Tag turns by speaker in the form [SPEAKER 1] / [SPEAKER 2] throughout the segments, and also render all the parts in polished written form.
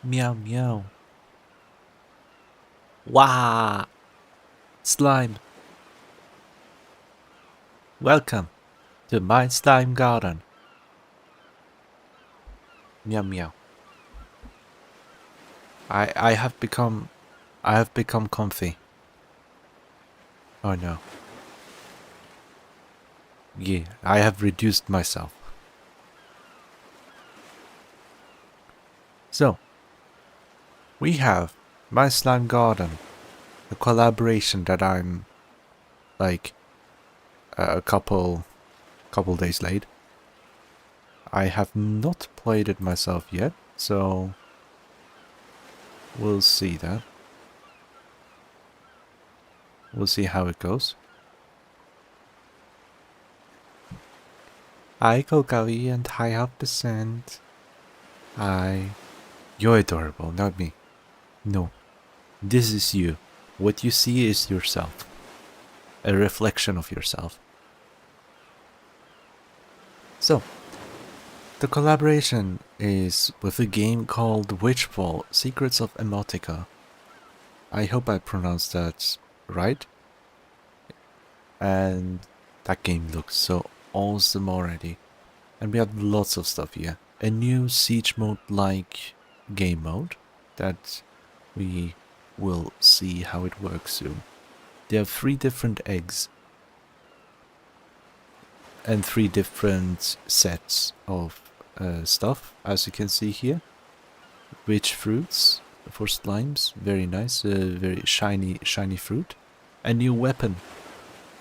[SPEAKER 1] Meow meow. Wow! Slime! Welcome to my slime garden. Meow meow. I have become comfy. Oh no. Yeah, I have reduced myself. So, we have my slime garden, a collaboration that I'm like a couple days late. I have not played it myself yet, so we'll see that. We'll see how it goes. Hi Kokawi and hi Half%. Hi. You're adorable, not me. No. This is you. What you see is yourself. A reflection of yourself. So, the collaboration is with a game called Witchfall, Secrets of Emotica. I hope I pronounced that right. And that game looks so awesome already. And we have lots of stuff here. A new siege mode-like game mode that we will see how it works soon. There are 3 different eggs and 3 different sets of stuff, as you can see here. Witch fruits for slimes, very nice, very shiny fruit. A new weapon.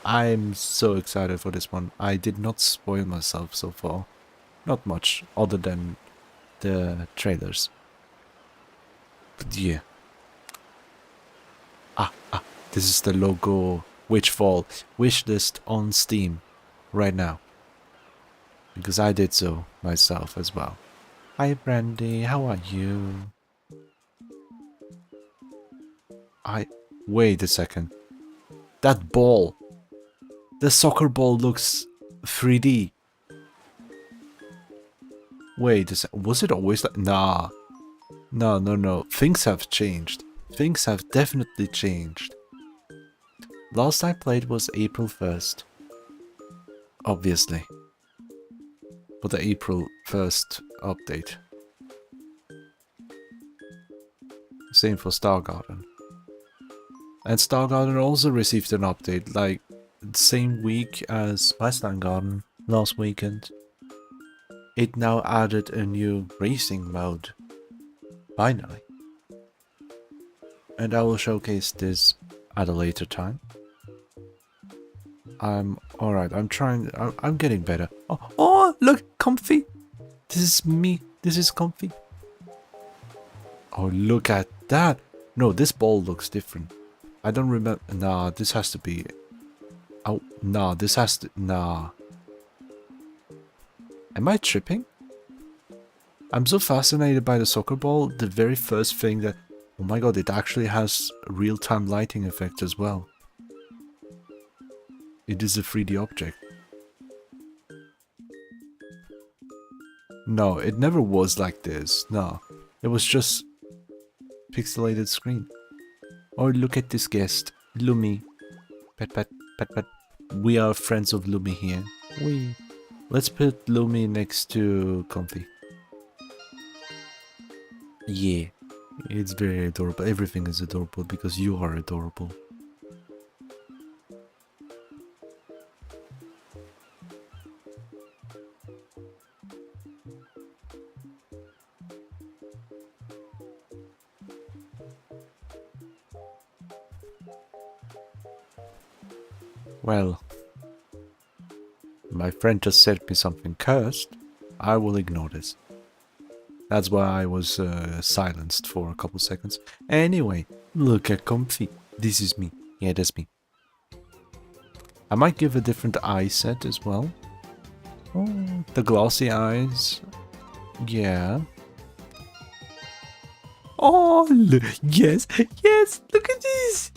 [SPEAKER 1] I'm so excited for this one. I did not spoil myself so far. Not much, other than the trailers. But yeah. This is the logo Witchfall wishlist on Steam right now. Because I did so myself as well. Hi Brandy, how are you? Wait a second. That ball. The soccer ball looks 3D. Wait a second. Was it always like... Nah. No. Things have changed. Things have definitely changed. Last I played was April 1st. Obviously. For the April 1st update. Same for Star Garden. And Star Garden also received an update, like, the same week as my Slime Garden, last weekend. It now added a new racing mode. Finally. And I will showcase this at a later time. Alright, I'm getting better. Oh, look, comfy. This is me. This is comfy. Oh, look at that. No, this ball looks different. I don't remember. Nah, this has to be... Oh, nah, this has to... Nah. Am I tripping? I'm so fascinated by the soccer ball. The very first thing that... Oh my god, it actually has real-time lighting effect as well. It is a 3D object. No, it never was like this. No. It was just pixelated screen. Oh, look at this guest. Lumi. Pet, pet, pet, pet. We are friends of Lumi here. We. Let's put Lumi next to Comfy. Yeah. It's very adorable. Everything is adorable because you are adorable. Well, my friend just said me something cursed. I will ignore this. That's why I was silenced for a couple seconds. Anyway, look at Comfy. This is me. Yeah, that's me. I might give a different eye set as well. Oh, the glossy eyes. Yeah. Oh, yes, yes, look at this.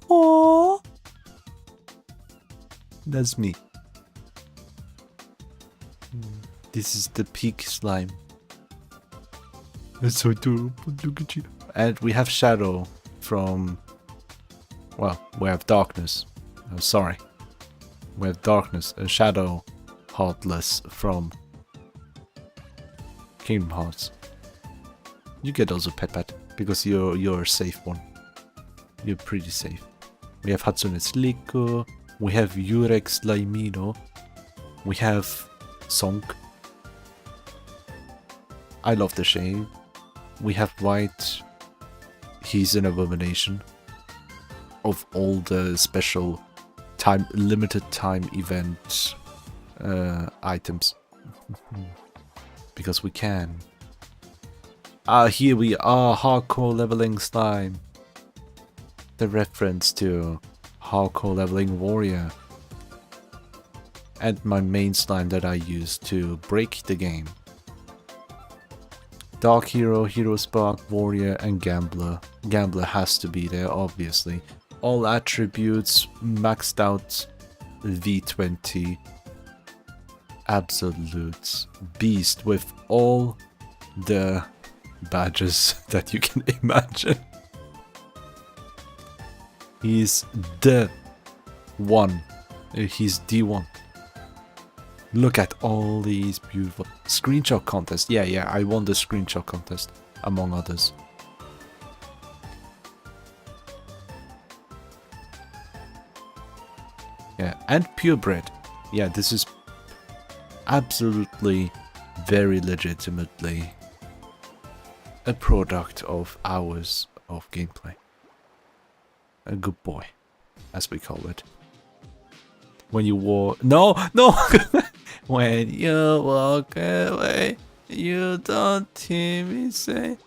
[SPEAKER 1] Oh. That's me. This is the peak slime. That's so adorable. Look at you. And we have shadow from... Well, we have darkness. I'm sorry. We have darkness. A shadow heartless from Kingdom Hearts. You get also pet pet because you're a safe one. You're pretty safe. We have Hatsune Sliko. We have Yurex Laimino. We have Sonk. I love the shade. We have White. He's an abomination. Of all the special time, limited time event items. Because we can. Here we are, hardcore leveling slime. The reference to hardcore leveling warrior. And my main slime that I use to break the game. Dark Hero, Hero Spark, Warrior, and Gambler. Gambler has to be there, obviously. All attributes, maxed out V20. Absolute beast with all the badges that you can imagine. He's the one. He's the one. Look at all these beautiful screenshot contest. Yeah, I won the screenshot contest among others. Yeah, and purebred. Yeah, this is absolutely very legitimately a product of hours of gameplay. A good boy, as we call it. When you walk... No! When you walk away, you don't hear me say,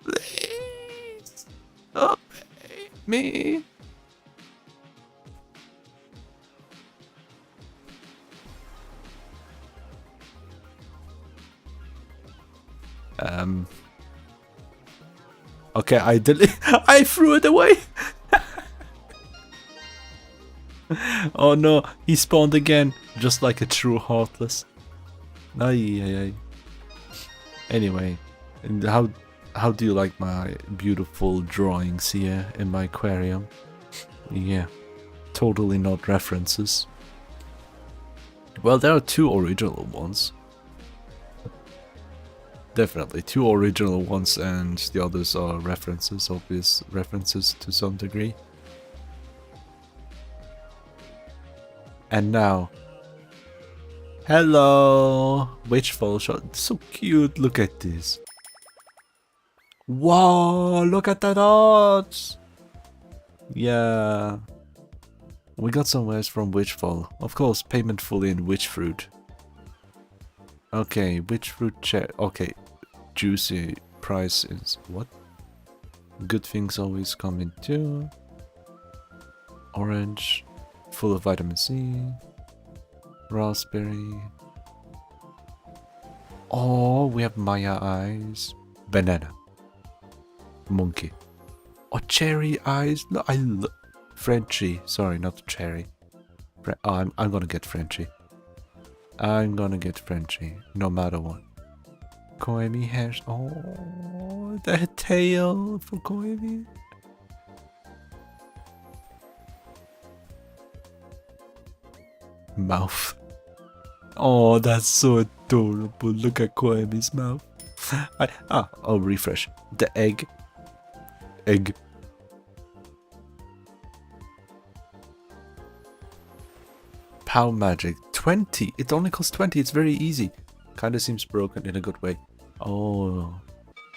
[SPEAKER 1] please, obey me. Okay, I threw it away. Oh no, he spawned again, just like a true heartless. Ay. Anyway, and how do you like my beautiful drawings here in my aquarium? Yeah, totally not references. Well, there are two original ones. Definitely, two original ones, and the others are references, obvious references to some degree. And now, hello, Witchfall shot, so cute, look at this. Wow, look at that art! Yeah. We got some wares from Witchfall. Of course, payment fully in Witchfruit. Okay, Witchfruit check. Okay, juicy price is what? Good things always come in too. Orange. Full of vitamin C, raspberry. Oh, we have Maya eyes, banana, monkey. Oh, cherry eyes. No, Frenchie. Sorry, not cherry. I'm gonna get Frenchie. I'm gonna get Frenchie, no matter what. Koemi hairs. Oh, the tail for Koemi. Mouth. Oh, that's so adorable. Look at Koemi's mouth. I'll refresh. The egg. Egg. Power magic. 20. It only costs 20. It's very easy. Kinda seems broken in a good way. Oh,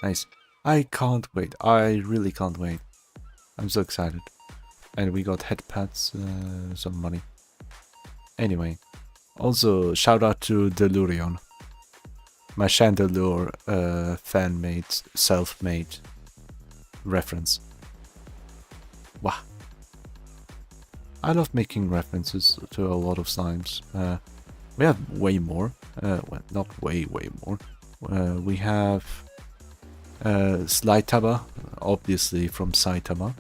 [SPEAKER 1] nice. I can't wait. I really can't wait. I'm so excited. And we got head pads, some money. Anyway, also shout out to Delurion. My Chandelure fan-made, self-made reference. Wow. I love making references to a lot of slimes. We have way more. Well, not way more. We have Slytaba, obviously from Saitama.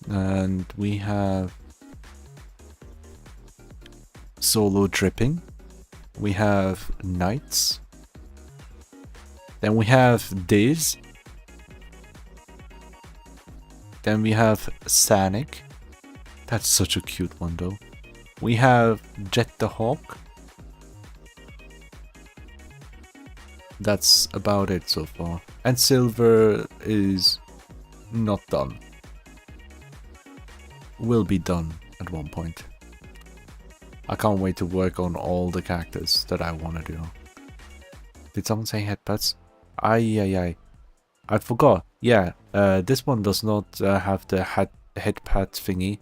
[SPEAKER 1] And we have Solo Dripping. We have Knights. Then we have Diz. Then we have Sanic. That's such a cute one though. We have Jet the Hawk. That's about it so far. And Silver is not done. Will be done at one point. I can't wait to work on all the characters that I want to do. Did someone say headpads? Aye. I forgot. Yeah, this one does not have the headpad thingy.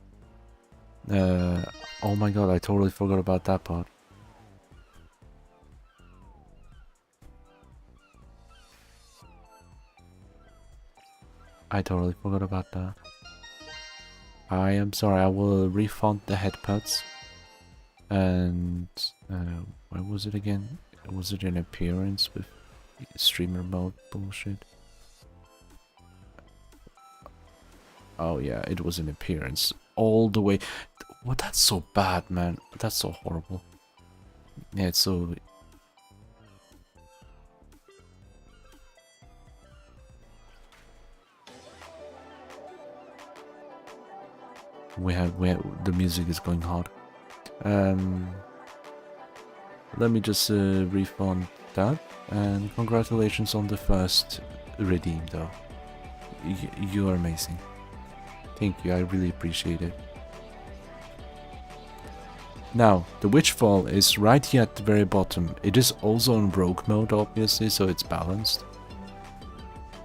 [SPEAKER 1] Oh my god, I totally forgot about that part. I totally forgot about that. I am sorry, I will refund the headpads. And where was it again? Was it an appearance with streamer mode bullshit? Oh yeah, it was an appearance all the way. Well, that's so bad, man. That's so horrible. Yeah, it's so... We have the music is going hard. Let me just refund that, and congratulations on the first redeem though. You are amazing. Thank you, I really appreciate it. Now, the Witchfall is right here at the very bottom. It is also on rogue mode obviously, so it's balanced.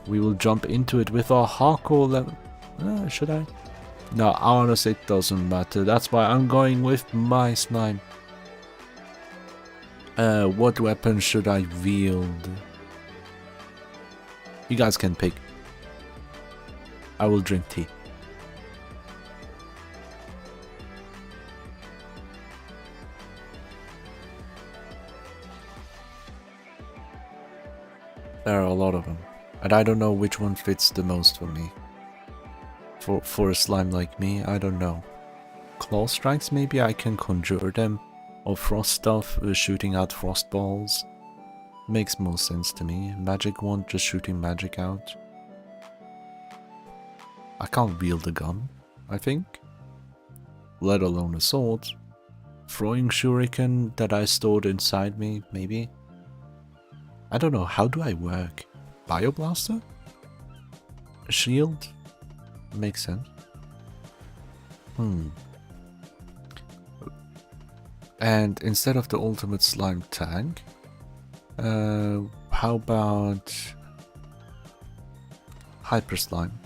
[SPEAKER 1] We will jump into it with our hardcore level. Should I? No, honestly it doesn't matter. That's why I'm going with my slime. What weapon should I wield? You guys can pick. I will drink tea. There are a lot of them, and I don't know which one fits the most for me. For a slime like me, I don't know. Claw strikes, maybe I can conjure them, or frost stuff, shooting out frost balls. Makes more sense to me. Magic wand, just shooting magic out. I can't wield a gun, I think. Let alone a sword. Throwing shuriken that I stored inside me, maybe. I don't know, how do I work? Bioblaster? A shield? Makes sense. And instead of the ultimate slime tank, how about hyper slime?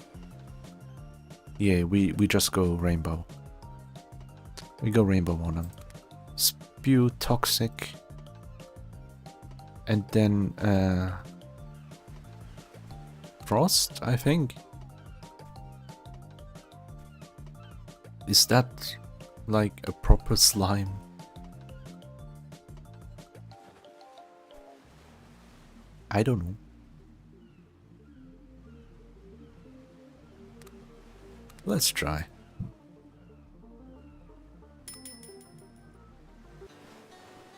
[SPEAKER 1] Yeah, we just go rainbow. We go rainbow on them. Spew toxic. And then frost, I think. Is that like a proper slime? I don't know. Let's try.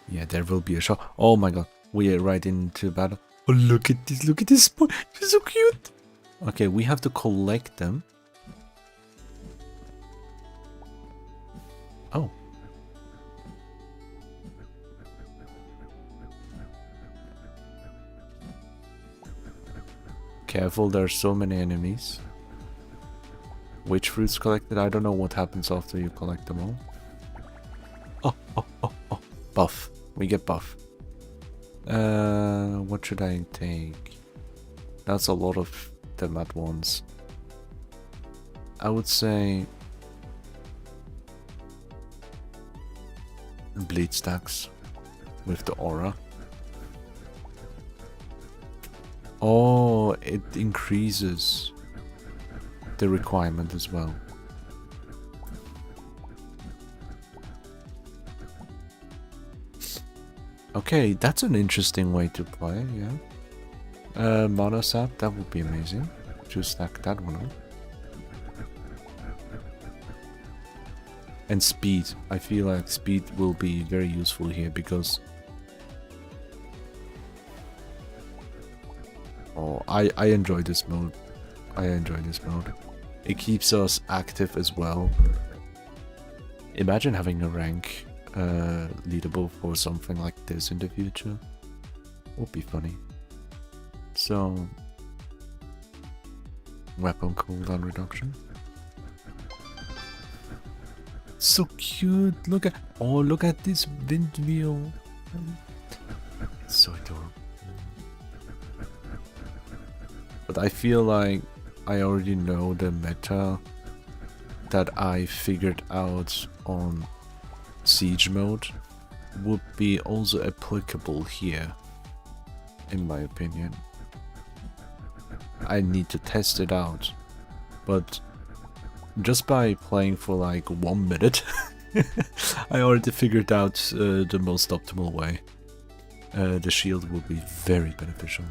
[SPEAKER 1] Yeah, there will be a shot. Oh my god, we are right into battle. Oh, look at this. Look at this. It's so cute. Okay, we have to collect them. Oh. Careful, there are so many enemies. Which fruits collected? I don't know what happens after you collect them all. Oh. Buff. We get buff. What should I take? That's a lot of them at once. I would say bleed stacks with the aura. Oh, it increases the requirement as well. Okay, that's an interesting way to play, yeah. Mana sap, that would be amazing. Just stack that one up. And speed. I feel like speed will be very useful here because... Oh, I enjoy this mode. I enjoy this mode. It keeps us active as well. Imagine having a rank leaderboard for something like this in the future. Would be funny. So, weapon cooldown reduction. So cute. Look at this wind wheel. It's so adorable. But I feel like I already know the meta that I figured out on Siege mode would be also applicable here, in my opinion. I need to test it out, but just by playing for like 1 minute, I already figured out the most optimal way. The shield will be very beneficial.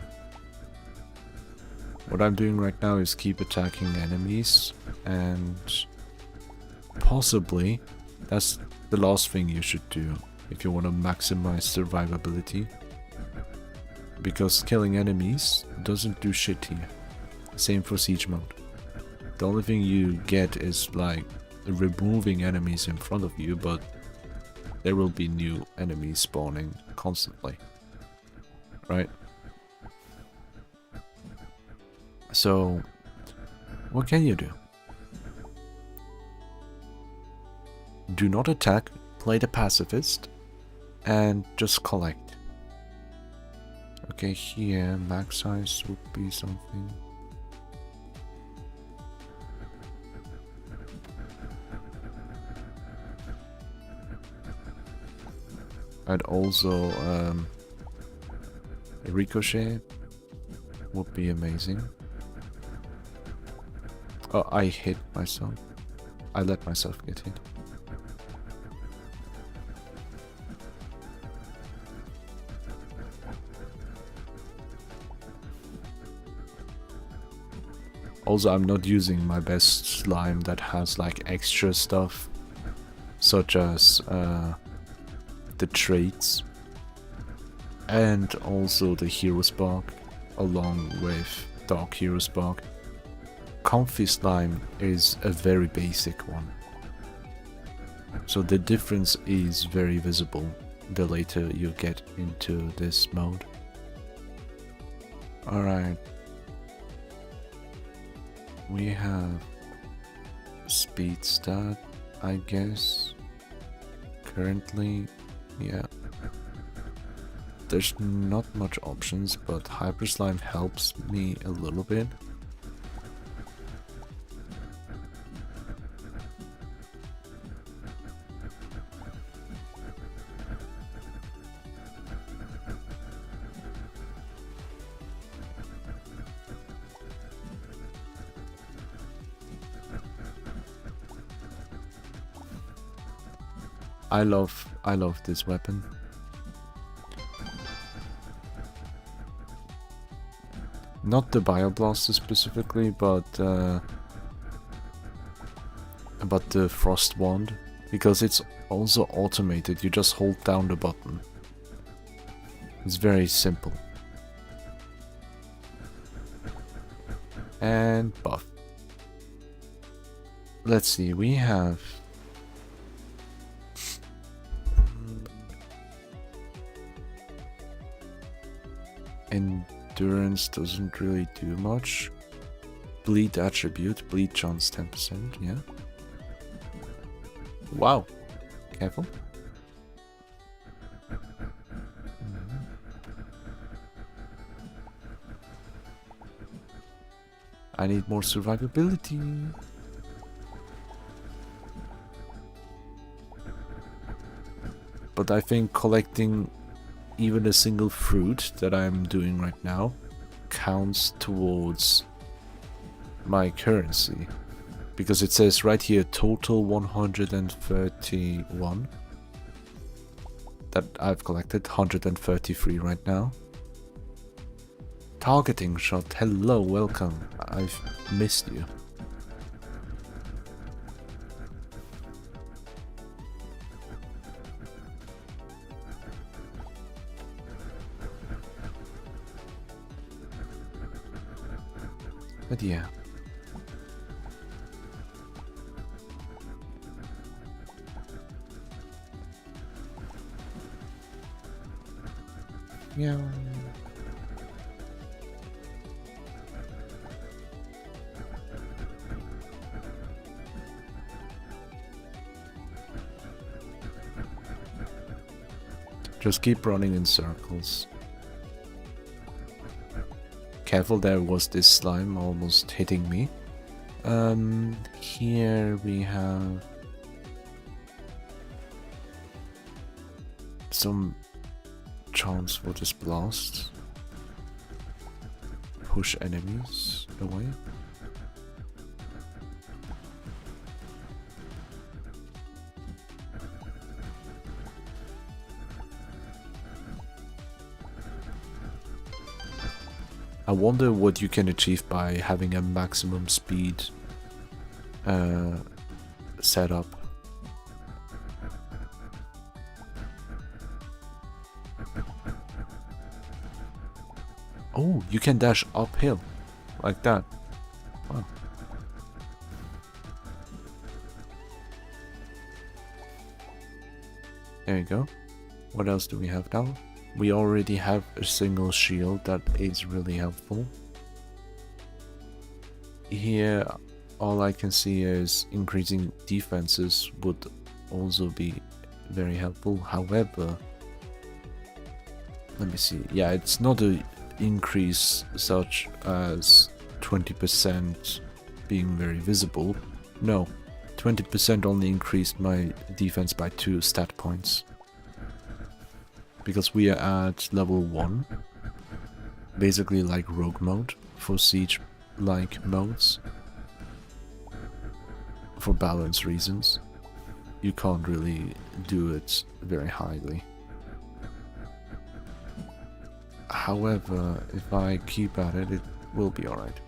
[SPEAKER 1] What I'm doing right now is keep attacking enemies, and possibly that's the last thing you should do if you want to maximize survivability. Because killing enemies doesn't do shit here. Same for Siege mode. The only thing you get is like removing enemies in front of you, but there will be new enemies spawning constantly. Right? So, what can you do? Do not attack, play the pacifist, and just collect. Okay, here, max size would be something. I'd also, a ricochet would be amazing. Oh, I hit myself. I let myself get hit. Also, I'm not using my best slime that has like extra stuff, such as the traits and also the hero spark, along with dark hero spark. Comfy slime is a very basic one, so the difference is very visible the later you get into this mode. Alright, we have speed stat, I guess, currently, yeah. There's not much options, but Hyper Slime helps me a little bit. I love this weapon. Not the Bioblaster specifically, but the Frost Wand, because it's also automated. You just hold down the button. It's very simple. and buff. Let's see, we have endurance doesn't really do much. Bleed attribute, bleed chance 10%, yeah. Wow, careful. I need more survivability. But I think collecting even a single fruit that I'm doing right now counts towards my currency. Because it says right here total 131 that I've collected, 133 right now. Targeting shot, hello, welcome. I've missed you. But yeah. Yeah. Just keep running in circles. Careful, there was this slime almost hitting me. Here we have some chance for this blast. Push enemies away. I wonder what you can achieve by having a maximum speed setup. Oh, you can dash uphill like that. Wow. There you go. What else do we have now? We already have a single shield that is really helpful. Here, all I can see is increasing defenses would also be very helpful. However, let me see. Yeah, it's not an increase such as 20% being very visible. No, 20% only increased my defense by 2 stat points. Because we are at level 1, basically like rogue mode for siege-like modes. For balance reasons, you can't really do it very highly. However, if I keep at it, it will be alright.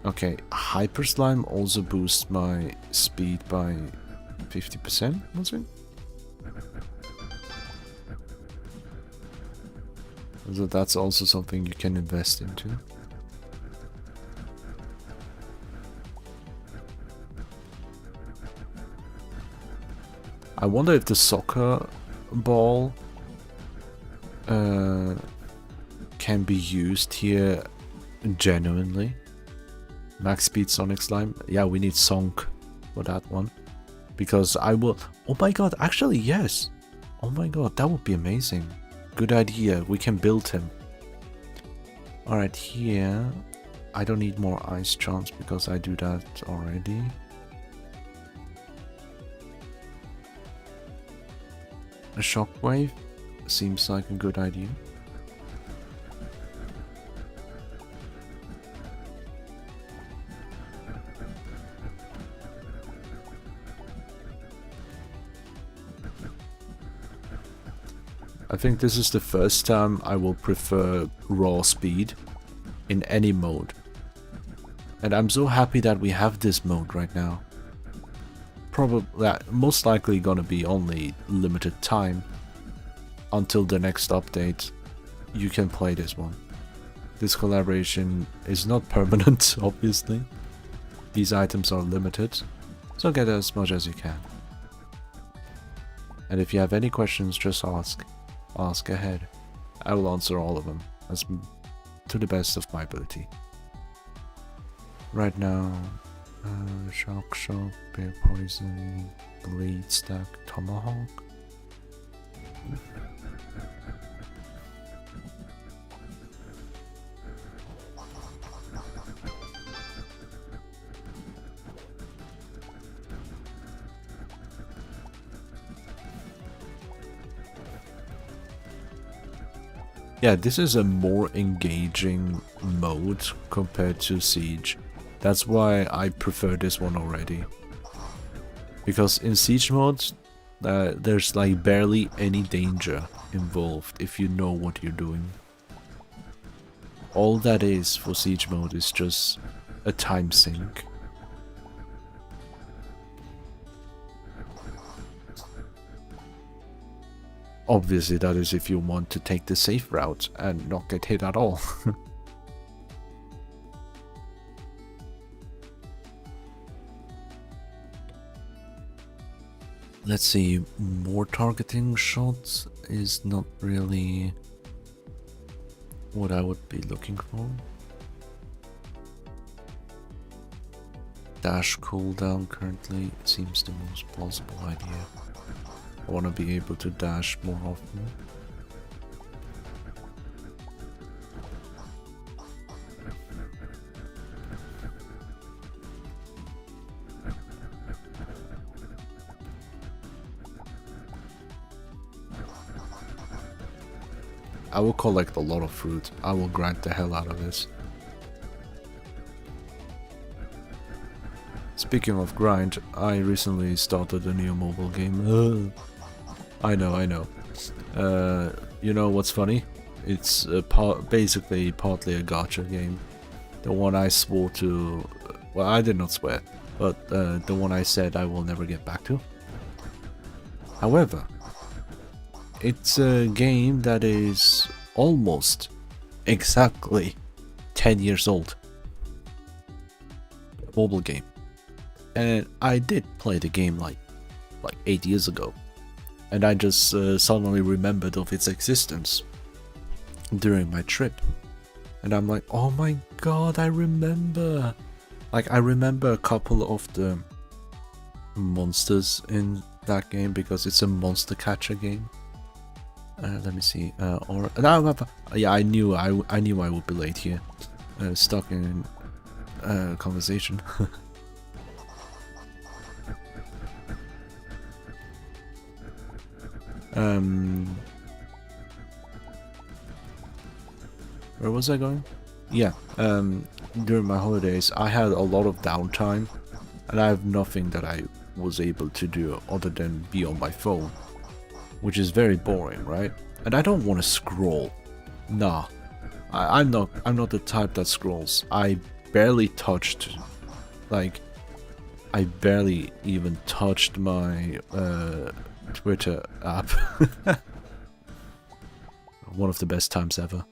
[SPEAKER 1] Okay, Hyper Slime also boosts my speed by 50%, was it? So that's also something you can invest into. I wonder if the soccer ball can be used here genuinely. Max speed Sonic Slime. Yeah, we need Sonk for that one. Because I will... Oh my god, actually yes! Oh my god, that would be amazing. Good idea, we can build him. Alright, here I don't need more ice chance because I do that already. A shockwave seems like a good idea. I think this is the first time I will prefer raw speed in any mode. And I'm so happy that we have this mode right now. Probably, most likely gonna be only limited time. Until the next update, you can play this one. this collaboration is not permanent, obviously. These items are limited, so get as much as you can. And if you have any questions, just ask. Ask ahead. I will answer all of them, to the best of my ability. Right now, Shock Shock, Bear Poison, Blade Stack, Tomahawk. Yeah, this is a more engaging mode compared to Siege. That's why I prefer this one already. Because in Siege mode, there's like barely any danger involved if you know what you're doing. All that is for Siege mode is just a time sink. Obviously, that is if you want to take the safe route and not get hit at all. Let's see, more targeting shots is not really what I would be looking for. Dash cooldown currently seems the most plausible idea. I want to be able to dash more often. I will collect a lot of fruit. I will grind the hell out of this. Speaking of grind, I recently started a new mobile game. I know. You know what's funny? It's basically partly a gacha game. The one I swore to... Well, I did not swear, but the one I said I will never get back to. However, it's a game that is almost exactly 10 years old. A mobile game. And I did play the game like 8 years ago. And I just suddenly remembered of its existence during my trip. And I'm like, oh my god, I remember. Like, I remember a couple of the monsters in that game because it's a monster catcher game. Let me see. Yeah, I knew I would be late here. Stuck in conversation. Where was I going? Yeah, during my holidays I had a lot of downtime and I have nothing that I was able to do other than be on my phone, which is very boring, right? And I don't want to scroll. Nah, I'm not the type that scrolls. I barely touched, like, I barely even touched my Twitter app. One of the best times ever.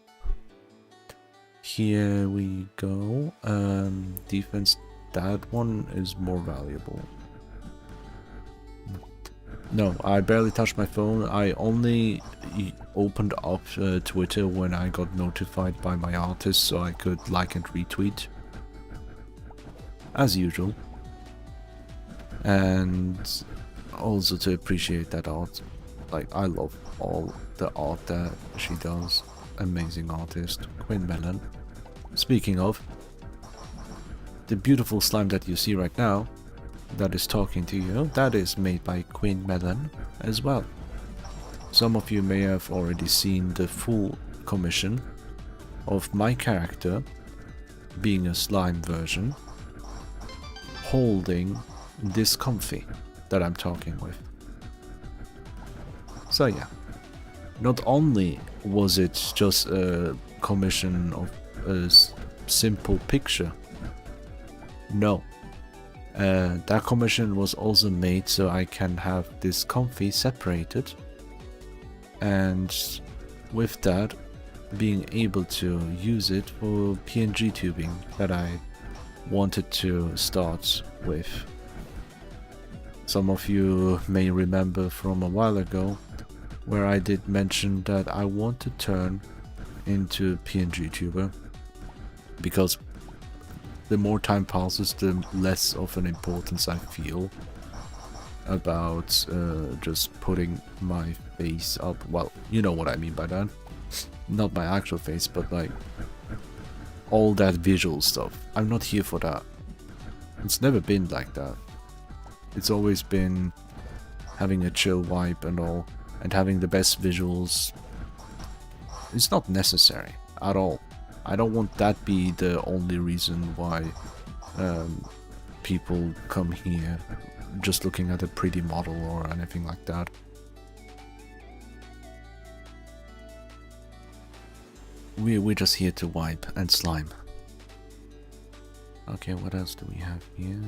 [SPEAKER 1] Here we go. Defense, that one is more valuable. No, I barely touched my phone. I only opened up Twitter when I got notified by my artist so I could like and retweet. As usual. And also to appreciate that art. Like, I love all the art that she does. Amazing artist, Queen Melon. Speaking of, the beautiful slime that you see right now, that is talking to you, that is made by Queen Melon as well. Some of you may have already seen the full commission of my character being a slime version, holding this comfy that I'm talking with. So yeah, not only was it just a commission of a simple picture, no, that commission was also made so I can have this comfy separated, and with that being able to use it for PNG tubing that I wanted to start with. Some of you may remember from a while ago where I did mention that I want to turn into PNG tuber, because the more time passes, the less of an importance I feel about just putting my face up. Well, you know what I mean by that. Not my actual face, but like all that visual stuff. I'm not here for that. It's never been like that. It's always been having a chill vibe and all, and having the best visuals. It's not necessary at all. I don't want that be the only reason why people come here just looking at a pretty model or anything like that. We're just here to wipe and slime. Okay, what else do we have here?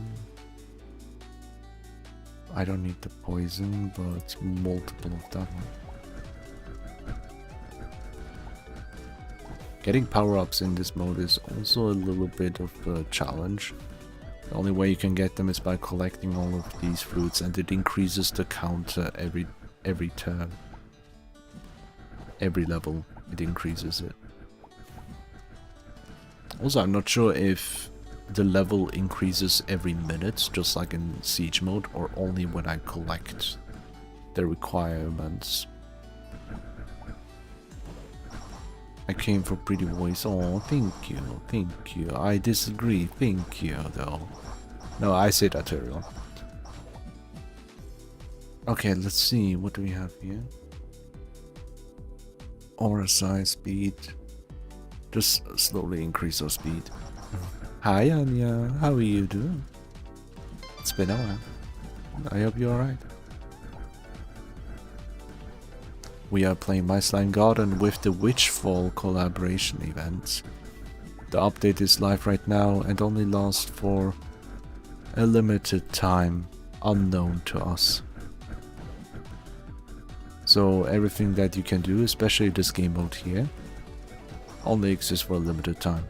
[SPEAKER 1] I don't need the poison, but multiple of that one. Getting power-ups in this mode is also a little bit of a challenge. The only way you can get them is by collecting all of these fruits, and it increases the counter every turn. Every level, it increases it. Also, I'm not sure if the level increases every minute, just like in Siege mode, or only when I collect the requirements. I came for pretty voice. Oh, thank you, thank you. I disagree, thank you, though. No, I say that to everyone. Okay, let's see. What do we have here? Aura size, speed. Just slowly increase our speed. Hi, Anya. How are you doing? It's been a while. I hope you're alright. We are playing My Slime Garden with the Witchfall collaboration event. The update is live right now and only lasts for a limited time, unknown to us. So everything that you can do, especially this game mode here, only exists for a limited time.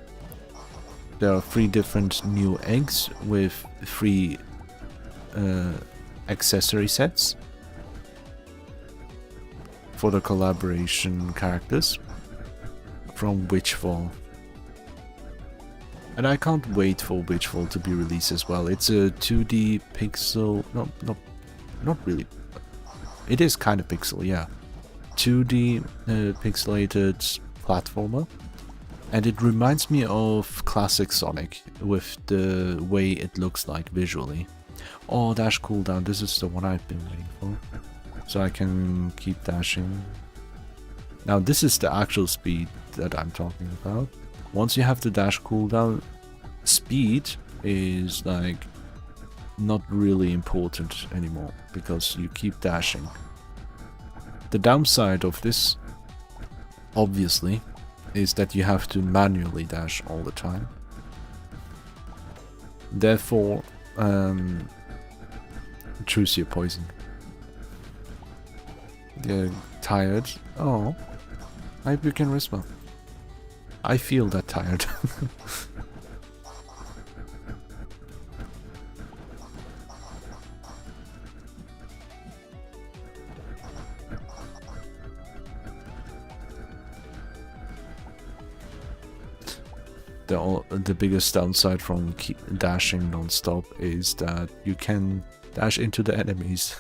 [SPEAKER 1] There are 3 different new eggs with 3 accessory sets for the collaboration characters from Witchfall. And I can't wait for Witchfall to be released as well. It's a 2D pixel... not really. It is kind of pixel, yeah. 2D pixelated platformer. And it reminds me of classic Sonic with the way it looks like visually. Oh, dash cooldown. This is the one I've been waiting for. So I can keep dashing. Now this is the actual speed that I'm talking about. Once you have the dash cooldown, speed is like not really important anymore because you keep dashing. The downside of this, obviously, is that you have to manually dash all the time. Therefore, choose your poison. You're tired. Oh, I hope you can rest well. I feel that tired. The biggest downside from dashing non-stop is that you can dash into the enemies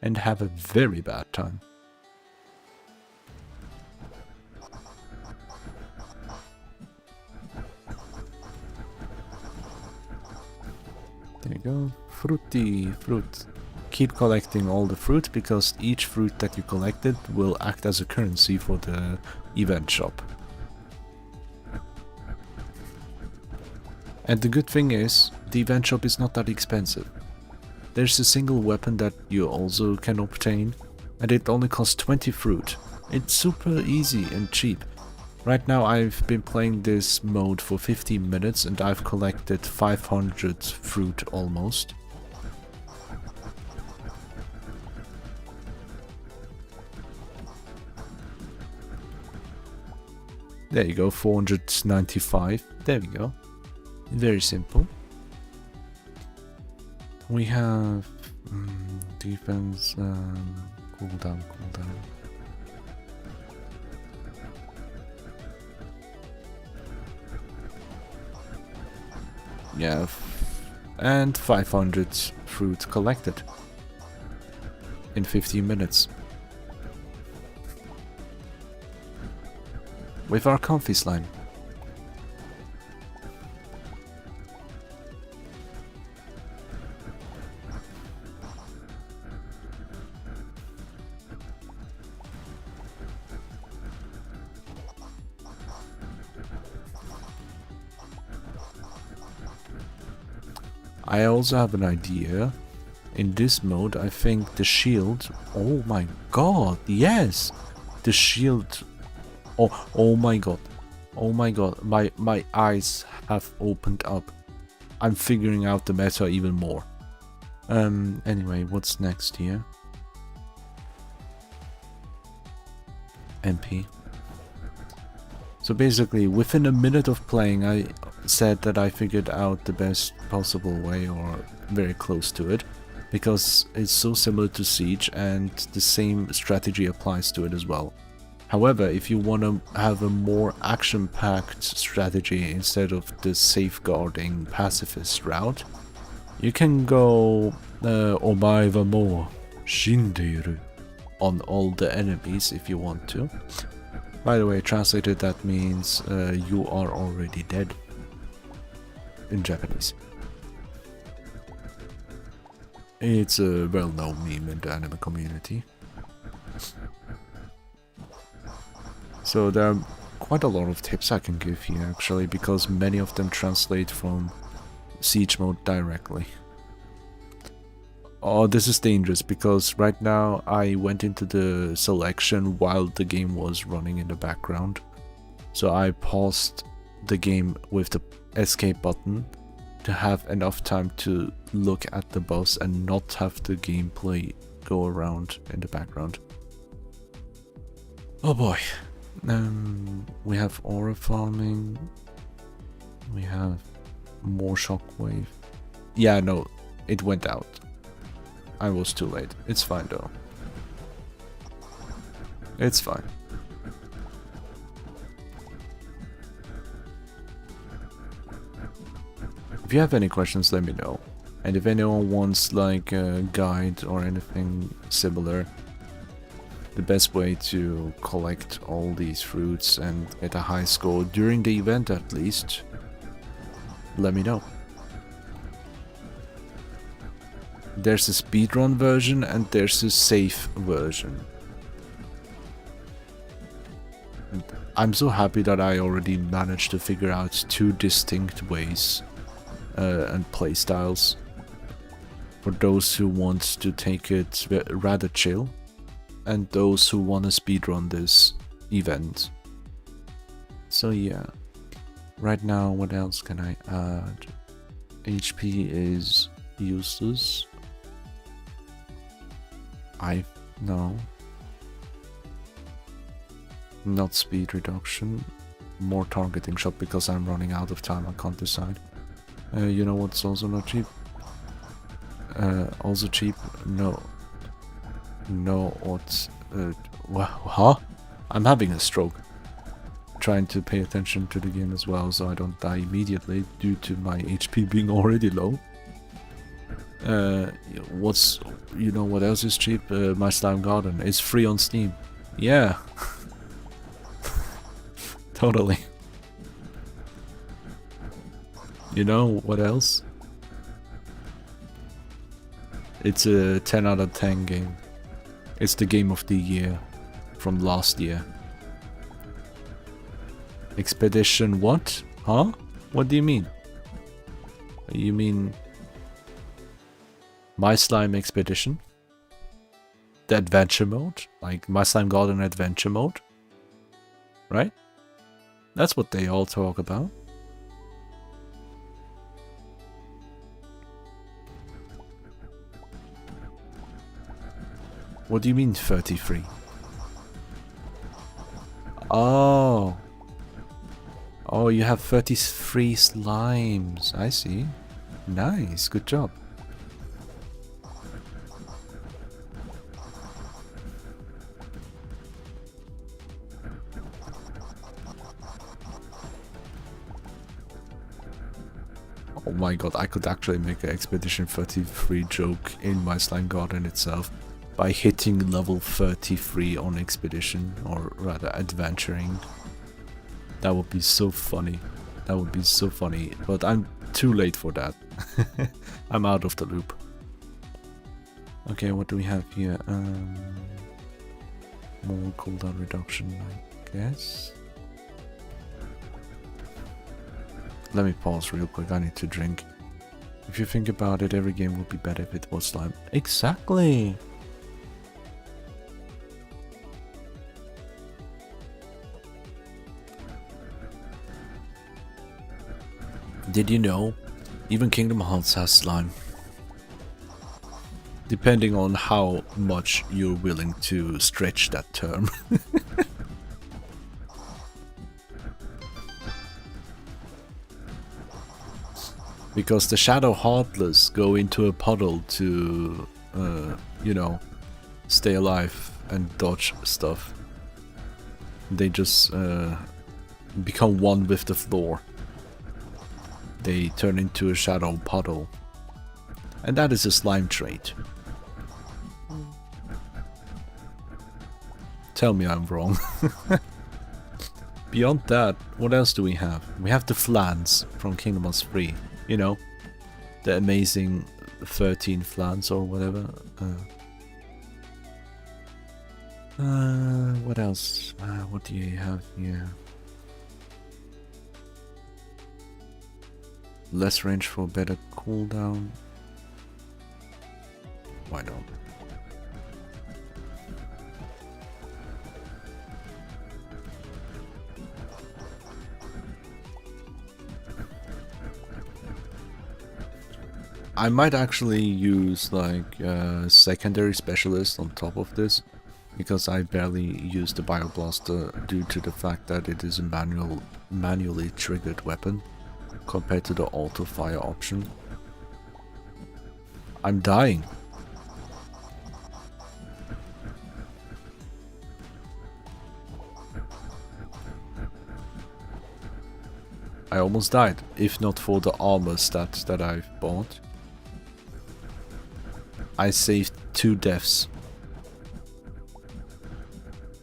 [SPEAKER 1] and have a very bad time. There you go. Fruity fruit. Keep collecting all the fruit because each fruit that you collected will act as a currency for the event shop. And the good thing is, the event shop is not that expensive. There's a single weapon that you also can obtain, and it only costs 20 fruit. It's super easy and cheap. Right now I've been playing this mode for 15 minutes and I've collected 500 fruit almost. There you go, 495. There we go. Very simple. We have defense, cooldown. Yeah, and 500 fruit collected in 15 minutes. With our comfy slime. I also have an idea. In this mode, I think the shield... Oh my god, yes! The shield... Oh my god. Oh my god, my eyes have opened up. I'm figuring out the meta even more. Anyway, what's next here? MP. So basically, within a minute of playing, I said that I figured out the best possible way, or very close to it, because it's so similar to Siege and the same strategy applies to it as well. However, if you want to have a more action-packed strategy instead of the safeguarding pacifist route, you can go Omae wa mou shindeiru on all the enemies if you want to. By the way, translated that means you are already dead in Japanese. It's a well-known meme in the anime community. So there are quite a lot of tips I can give here actually, because many of them translate from Siege mode directly. Oh, this is dangerous because right now I went into the selection while the game was running in the background. So I paused the game with the escape button to have enough time to look at the boss and not have the gameplay go around in the background. Oh boy. We have aura farming. We have more shockwave. Yeah, no, it went out. I was too late. It's fine though. It's fine. If you have any questions, let me know. And if anyone wants like a guide or anything similar, the best way to collect all these fruits and get a high score during the event at least, let me know. There's a speedrun version and there's a safe version. And I'm so happy that I already managed to figure out two distinct ways and playstyles for those who want to take it rather chill and those who want to speedrun this event. So yeah, right now what else can I add? HP is useless. No. Not speed reduction. More targeting shot because I'm running out of time, I can't decide. You know what's also not cheap? Also cheap? No. No, what's... huh? I'm having a stroke. Trying to pay attention to the game as well so I don't die immediately due to my HP being already low. You know what else is cheap? My Slime Garden is free on Steam. Yeah. Totally. You know what else? It's a 10 out of 10 game. It's the game of the year from last year. Expedition what? Huh? What do you mean? You mean My Slime Expedition? The adventure mode? Like My Slime Garden adventure mode? Right? That's what they all talk about. What do you mean 33? Oh. Oh, you have 33 slimes. I see. Nice, good job. Oh my god, I could actually make an Expedition 33 joke in my slime garden itself by hitting level 33 on Expedition, or rather adventuring. That would be so funny. That would be so funny, but I'm too late for that. I'm out of the loop. Okay, what do we have here? More cooldown reduction, I guess. Let me pause real quick, I need to drink. If you think about it, every game would be better if it was slime. Exactly! Did you know? Even Kingdom Hearts has slime. Depending on how much you're willing to stretch that term. Because the Shadow Heartless go into a puddle to, you know, stay alive and dodge stuff. They just become one with the floor. They turn into a shadow puddle. And that is a slime trait. Tell me I'm wrong. Beyond that, what else do we have? We have the flans from Kingdom Hearts 3. You know, the amazing 13 flans or whatever. What else? What do you have here? Less range for better cooldown. Why not? I might actually use like a secondary specialist on top of this, because I barely use the Bioblaster due to the fact that it is a manually triggered weapon compared to the auto fire option. I'm dying. I almost died, if not for the armor stats that I've bought. I saved 2 deaths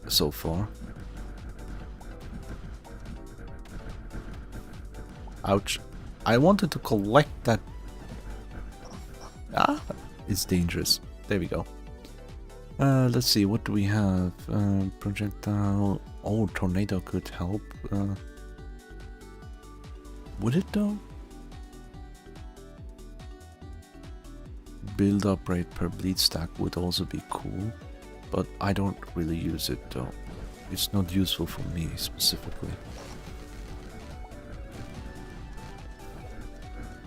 [SPEAKER 1] so far. Ouch. I wanted to collect that. Ah, it's dangerous. There we go. Let's see, what do we have? Projectile. Oh, tornado could help. Would it though? Build up rate per bleed stack would also be cool, but I don't really use it though. It's not useful for me specifically.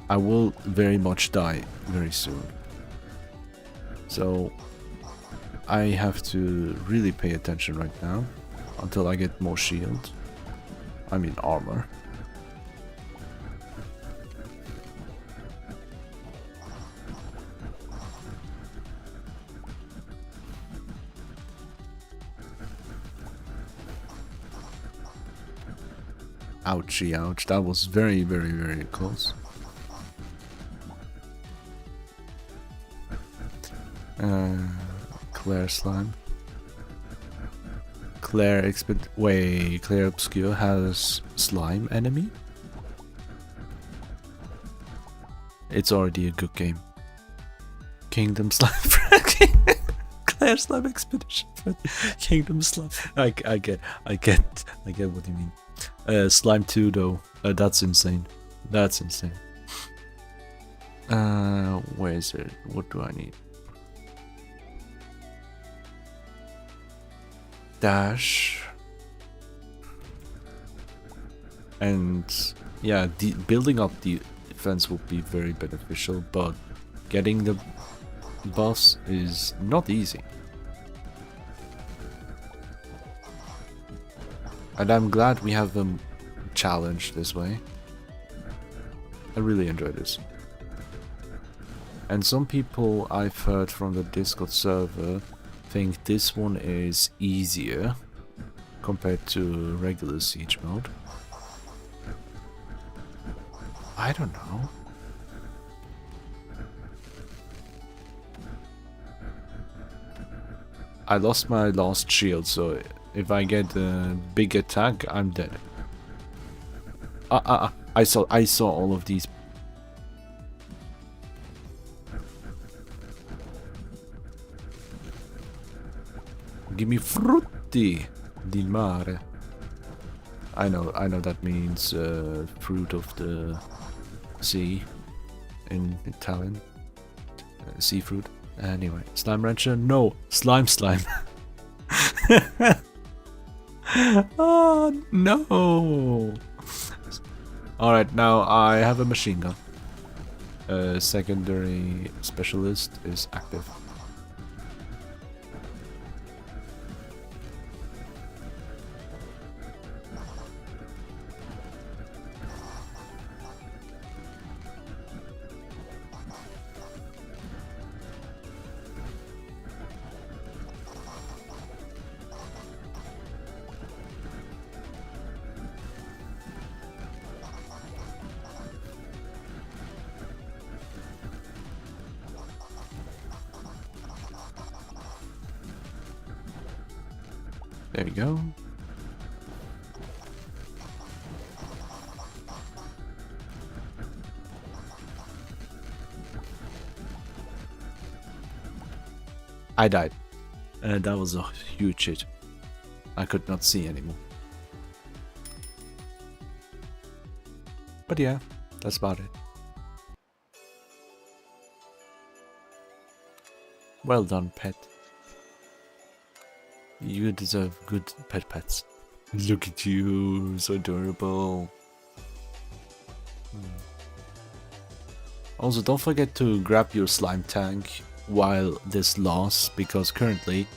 [SPEAKER 1] I will very much die very soon. So I have to really pay attention right now until I get more shield. I mean armor. Ouchie, ouch. That was very, very, very close. Claire Slime. Claire Claire Obscure has slime enemy? It's already a good game. Kingdom Slime Claire Slime Expedition. Kingdom Slime. I get what you mean. Slime 2 though. That's insane. That's insane. Where is it? What do I need? Dash. And yeah, building up the defense would be very beneficial, but getting the boss is not easy. And I'm glad we have challenge this way. I really enjoy this. And some people I've heard from the Discord server think this one is easier compared to regular Siege mode. I don't know. I lost my last shield, so if I get a big attack, I'm dead. I saw all of these. Give me frutti di mare. I know that means fruit of the sea in Italian. Seafood. Anyway, slime rancher. No, slime. Oh no! Alright, now I have a machine gun. Secondary specialist is active. There you go. I died. That was a huge hit. I could not see anymore. But yeah, that's about it. Well done, pet. You deserve good pets. Look at you, so adorable. Also, don't forget to grab your slime tank while this lasts, because currently...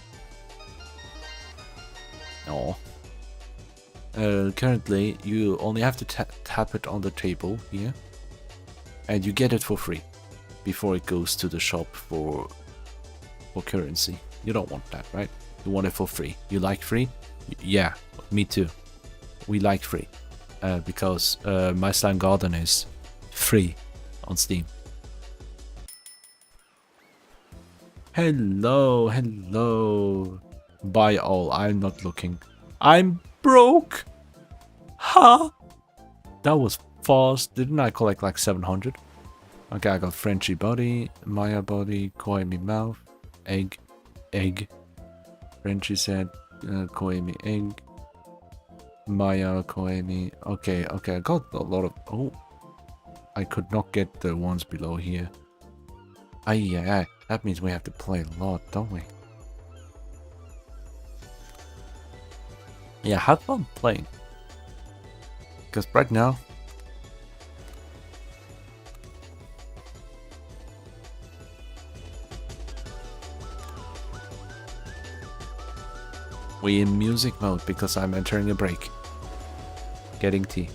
[SPEAKER 1] currently, you only have to tap it on the table here, and you get it for free before it goes to the shop for currency. You don't want that, right? You want it for free. You like free? Yeah, me too. We like free. Because my slime garden is free on Steam. Hello. Buy all. I'm not looking. I'm broke. Huh? That was fast. Didn't I collect like 700? Okay, I got Frenchy body, Maya body, Koimi mouth, egg. Frenchy said, Koimi egg, Maya, Koimi. Okay, I got a lot of... Oh, I could not get the ones below here. Aye. That means we have to play a lot, don't we? Yeah, have fun playing. Because right now... we in music mode because I'm entering a break. Getting tea.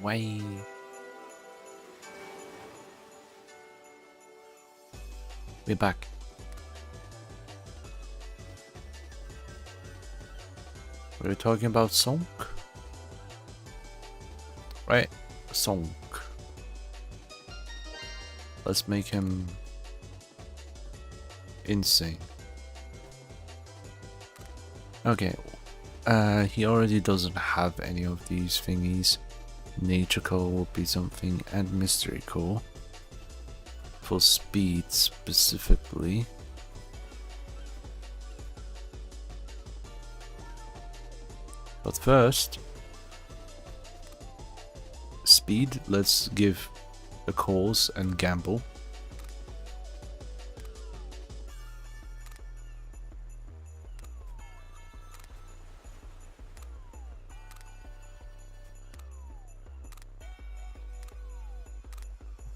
[SPEAKER 1] Way. We're back. We're talking about Sonk. Right, Sonk. Let's make him insane. Okay, he already doesn't have any of these thingies. Nature core would be something, and mystery core. For speed specifically. But first, speed, let's give a cause and gamble.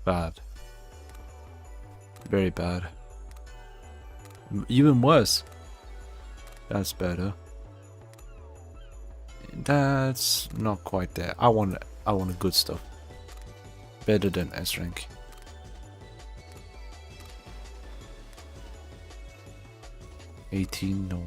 [SPEAKER 1] Bad. Very bad. Even worse. That's better. That's not quite there. I want the good stuff. Better than S rank. $18, no.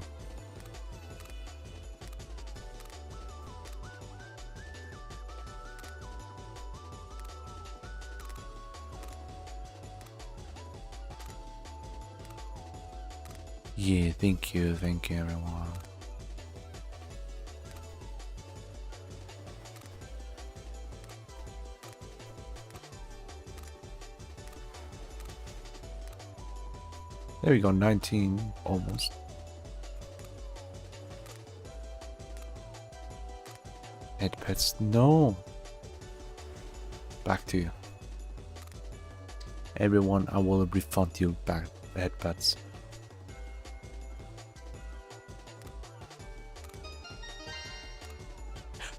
[SPEAKER 1] Yeah, thank you everyone. There we go, 19 almost. Head pets, no. Back to you. Everyone, I will refund you back the head pets.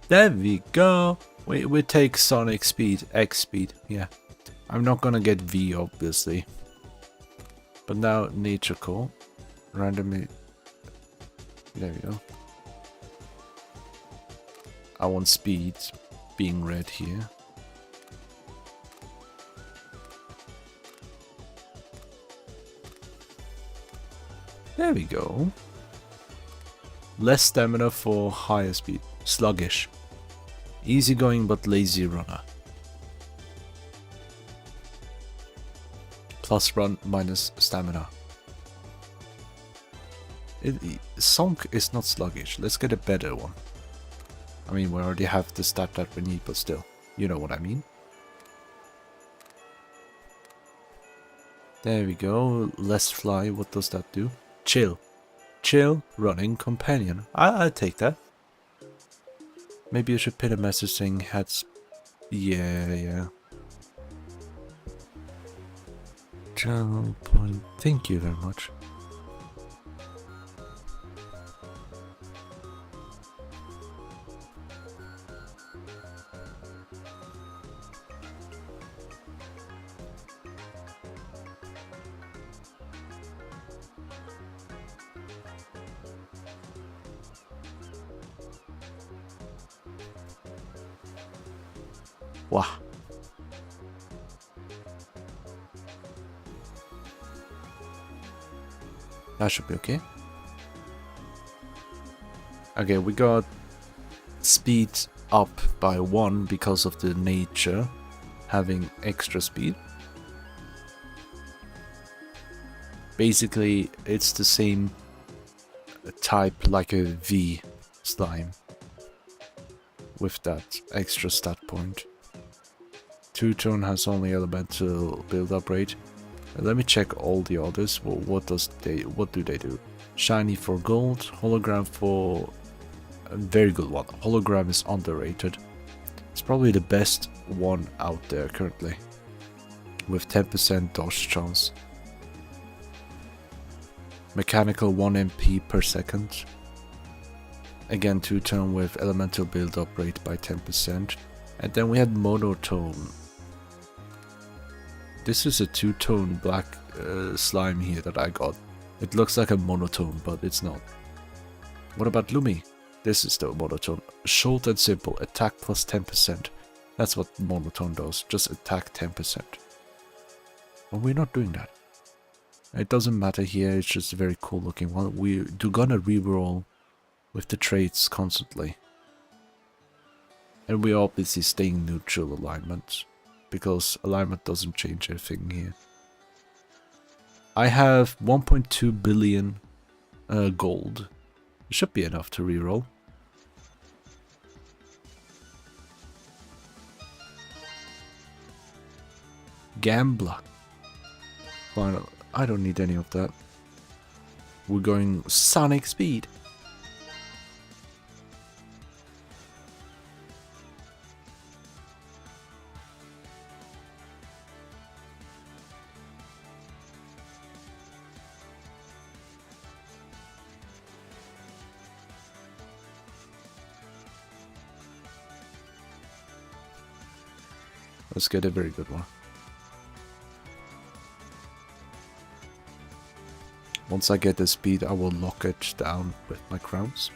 [SPEAKER 1] There we go. We take Sonic speed, X speed, yeah. I'm not gonna get V obviously. But now nature core. Randomly. There we go. I want speed being red here. There we go. Less stamina for higher speed. Sluggish. Easygoing but lazy runner. Plus run minus stamina. Sonk is not sluggish. Let's get a better one. I mean, we already have the stat that we need, but still. You know what I mean. There we go. Less fly. What does that do? Chill. Chill running companion. I'll take that. Maybe you should pin a message saying hats. Yeah. Channel point. Thank you very much. Wow. That should be okay. Okay, we got speed up by 1 because of the nature having extra speed. Basically, it's the same type like a V slime with that extra stat point. Two-tone has only elemental build-up rate. Let me check all the others. Well, what do they do? Shiny for gold, hologram for a very good one. Hologram is underrated. It's probably the best one out there currently, with 10% dodge chance. Mechanical 1 MP per second. Again, two-tone with elemental build-up rate by 10%. And then we had monotone. This is a two-tone black slime here that I got. It looks like a monotone, but it's not. What about Lumi? This is the monotone. Short and simple. Attack plus 10%. That's what monotone does, just attack 10%. But we're not doing that. It doesn't matter here, it's just a very cool looking one. We're gonna reroll with the traits constantly. And we're obviously staying neutral alignment, because alignment doesn't change anything here. I have 1.2 billion gold. It should be enough to reroll. Gambler. Fine, I don't need any of that. We're going Sonic speed. Let's get a very good one. Once I get the speed, I will lock it down with my crowns.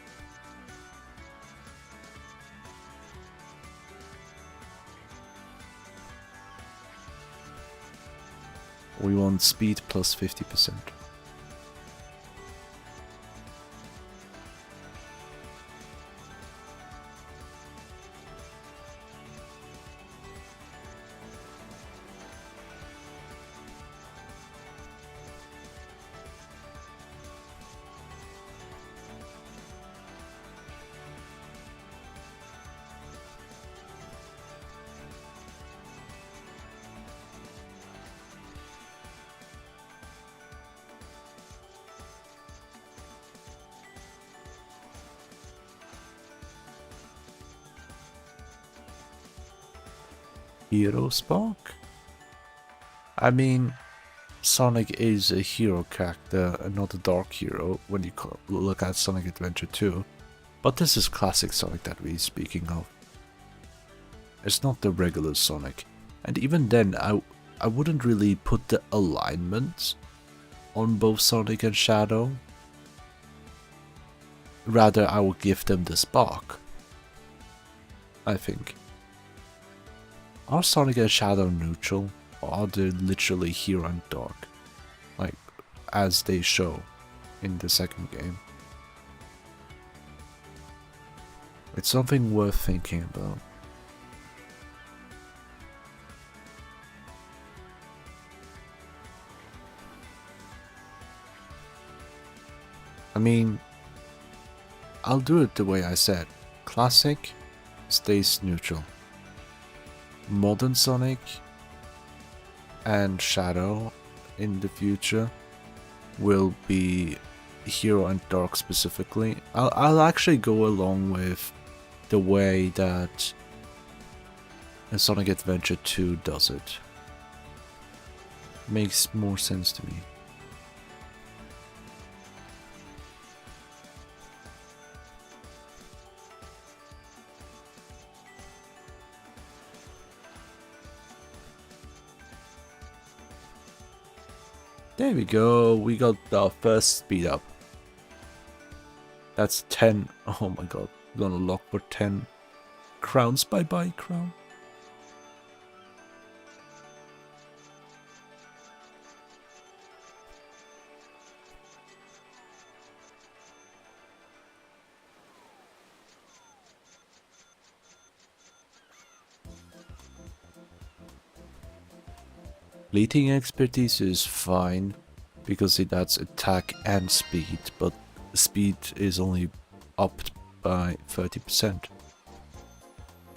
[SPEAKER 1] We want speed plus 50%. Hero Spark? I mean, Sonic is a hero character and not a dark hero when you look at Sonic Adventure 2. But this is classic Sonic that we're speaking of. It's not the regular Sonic. And even then, I wouldn't really put the alignment on both Sonic and Shadow. Rather, I would give them the spark. I think. Are Sonic and Shadow neutral, or are they literally hero and dark? Like, as they show in the second game. It's something worth thinking about. I mean, I'll do it the way I said. Classic stays neutral. Modern Sonic and Shadow in the future will be hero and dark specifically. I'll actually go along with the way that Sonic Adventure 2 does it. Makes more sense to me. There we go, we got our first speed up. That's 10. Oh my god, we're gonna lock for 10 crowns. Bye bye, crown. Fleeting expertise is fine because it adds attack and speed, but speed is only upped by 30%.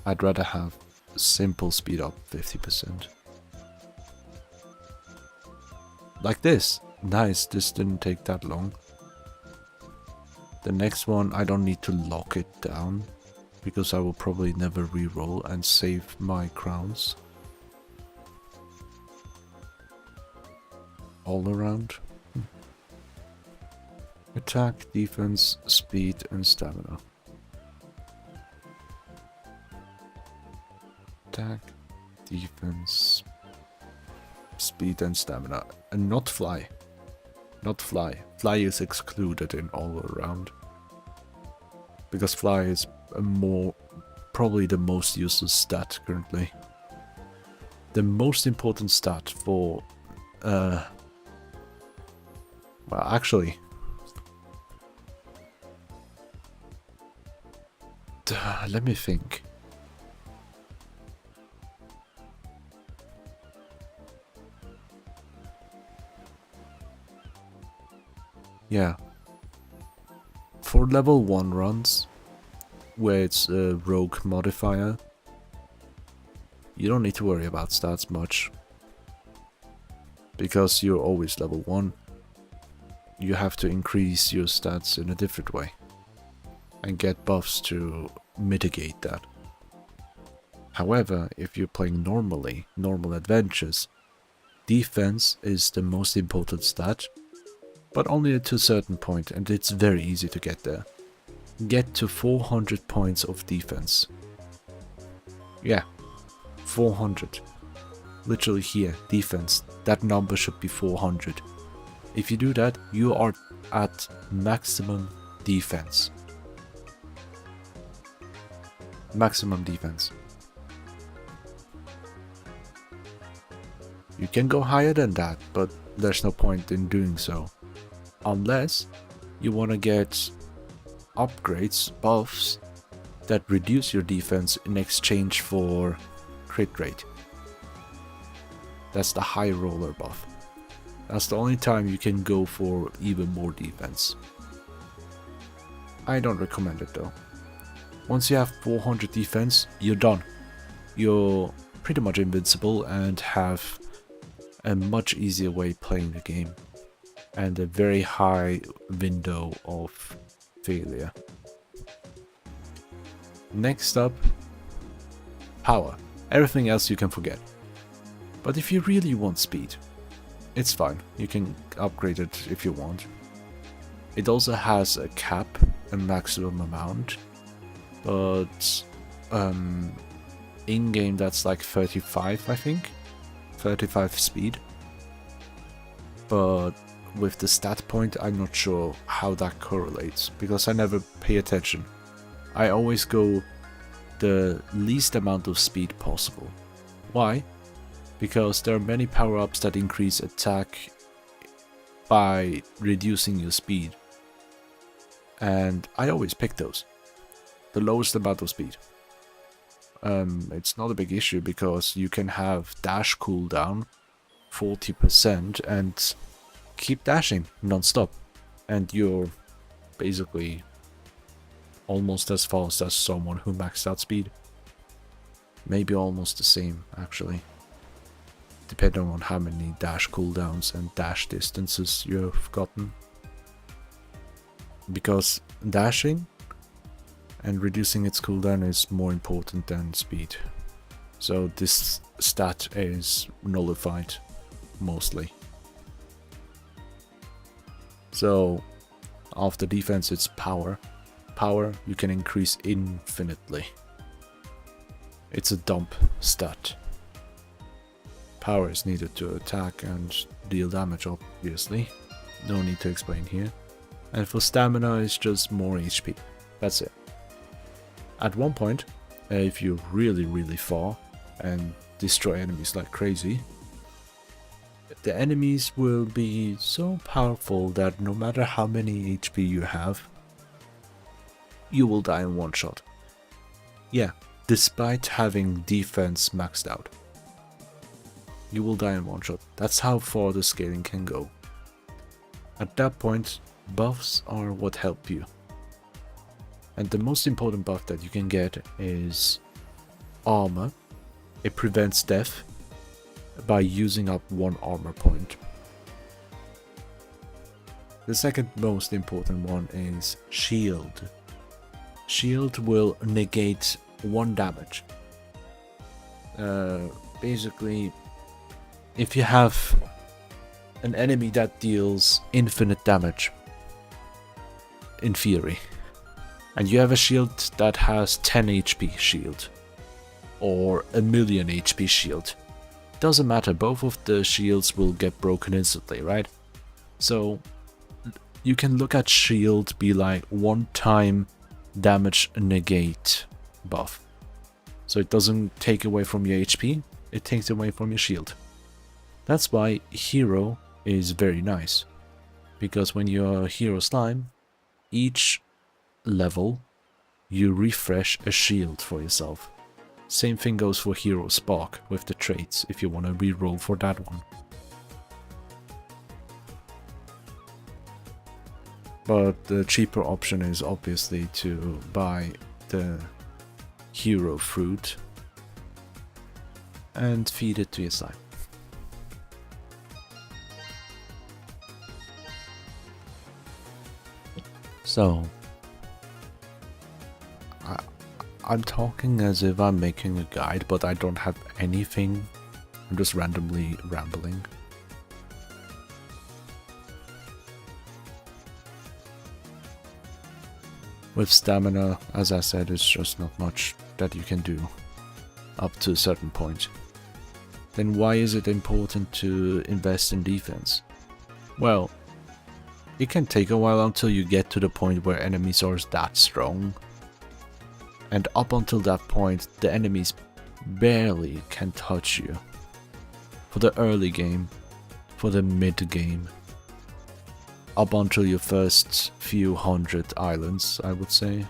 [SPEAKER 1] I'd rather have simple speed up 50%. Like this. Nice, this didn't take that long. The next one I don't need to lock it down because I will probably never reroll and save my crowns. All around. Attack, defense, speed, and stamina. Attack, defense, speed, and stamina. And not fly. Not fly. Fly is excluded in all around. Because fly is a more probably the most useless stat currently. The most important stat for... well, actually... let me think. Yeah. For level 1 runs, where it's a rogue modifier, you don't need to worry about stats much. Because you're always level 1, you have to increase your stats in a different way. And get buffs to mitigate that. However, if you're playing normally, normal adventures, defense is the most important stat, but only to a certain point, and it's very easy to get there. Get to 400 points of defense. Yeah, 400. Literally here, defense. That number should be 400. If you do that, you are at maximum defense. Maximum defense. You can go higher than that, but there's no point in doing so. Unless you want to get upgrades, buffs, that reduce your defense in exchange for crit rate. That's the high roller buff. That's the only time you can go for even more defense. I don't recommend it though. Once you have 400 defense, you're done. You're pretty much invincible and have a much easier way playing the game. And a very high window of failure. Next up, power. Everything else you can forget. But if you really want speed, it's fine. You can upgrade it if you want. It also has a cap, a maximum amount. But in-game that's like 35, I think. 35 speed. But with the stat point, I'm not sure how that correlates, because I never pay attention. I always go the least amount of speed possible. Why? Because there are many power-ups that increase attack by reducing your speed. And I always pick those. The lowest amount of speed. It's not a big issue because you can have dash cooldown 40% and keep dashing non-stop. And you're basically almost as fast as someone who maxed out speed. Maybe almost the same, actually. Depending on how many dash cooldowns and dash distances you've gotten. Because dashing and reducing its cooldown is more important than speed. So this stat is nullified, mostly. So after defense it's power. Power you can increase infinitely. It's a dump stat. Power is needed to attack and deal damage, obviously. No need to explain here. And for stamina it's just more HP. That's it. At one point, if you really far and destroy enemies like crazy, the enemies will be so powerful that no matter how many HP you have, you will die in one shot. Yeah, despite having defense maxed out. You will die in one shot. That's how far the scaling can go. At that point, buffs are what help you. And the most important buff that you can get is armor. It prevents death by using up one armor point. The second most important one is shield. Shield will negate 1 damage. Basically, if you have an enemy that deals infinite damage, in theory, and you have a shield that has 10 HP shield, or a million HP shield, doesn't matter, both of the shields will get broken instantly, right? So you can look at shield be like 1-time damage negate buff. So it doesn't take away from your HP, it takes away from your shield. That's why hero is very nice. Because when you're a hero slime, each level you refresh a shield for yourself. Same thing goes for hero spark with the traits if you want to reroll for that one. But the cheaper option is obviously to buy the hero fruit and feed it to your slime. So, I'm talking as if I'm making a guide, but I don't have anything. I'm just randomly rambling. With stamina, as I said, it's just not much that you can do up to a certain point. Then why is it important to invest in defense? Well, it can take a while until you get to the point where enemies are that strong. And up until that point, the enemies barely can touch you. For the early game, for the mid game, up until your first few hundred islands, I would say,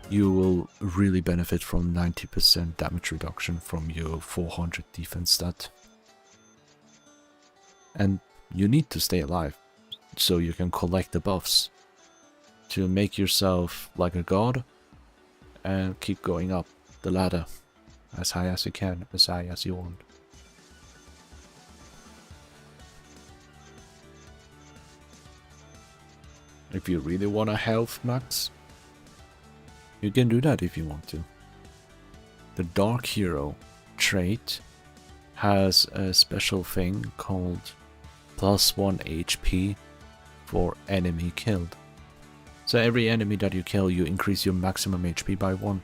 [SPEAKER 1] you will really benefit from 90% damage reduction from your 400 defense stat. And you need to stay alive, so you can collect the buffs to make yourself like a god and keep going up the ladder as high as you can, as high as you want. If you really want a health max, you can do that if you want to. The Dark Hero trait has a special thing called +1 HP for enemy killed. So every enemy that you kill, you increase your maximum HP by 1.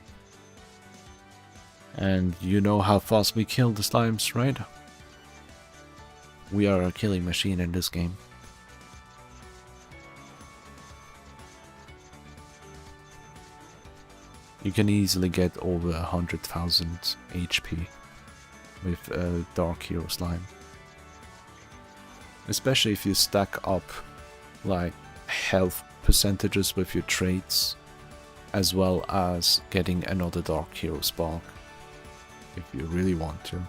[SPEAKER 1] And you know how fast we kill the slimes, right? We are a killing machine in this game. You can easily get over 100,000 HP with a Dark Hero slime. Especially if you stack up like health percentages with your traits, as well as getting another Dark Hero spark, if you really want to.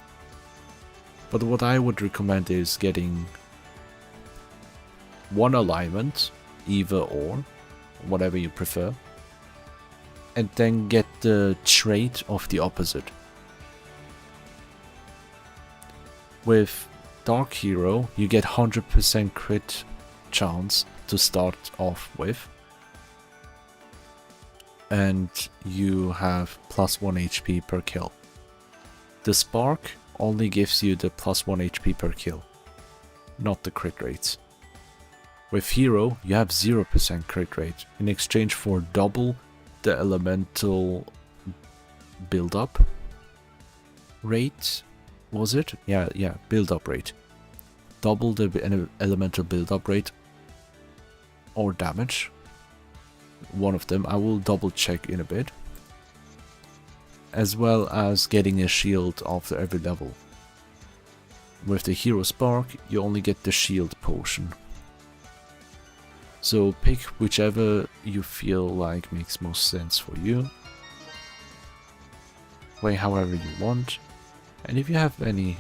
[SPEAKER 1] But what I would recommend is getting one alignment, either or, whatever you prefer, and then get the trait of the opposite. With Dark Hero, you get 100% crit chance to start off with, and you have +1 HP per kill. The spark only gives you the +1 HP per kill, not the crit rates. With Hero, you have 0% crit rate in exchange for double the elemental build-up rate. Was it? Yeah, build-up rate. Double the elemental build-up rate or damage. One of them. I will double check in a bit. As well as getting a shield after every level. With the Hero Spark, you only get the shield potion. So pick whichever you feel like makes most sense for you. Play however you want. And if you have any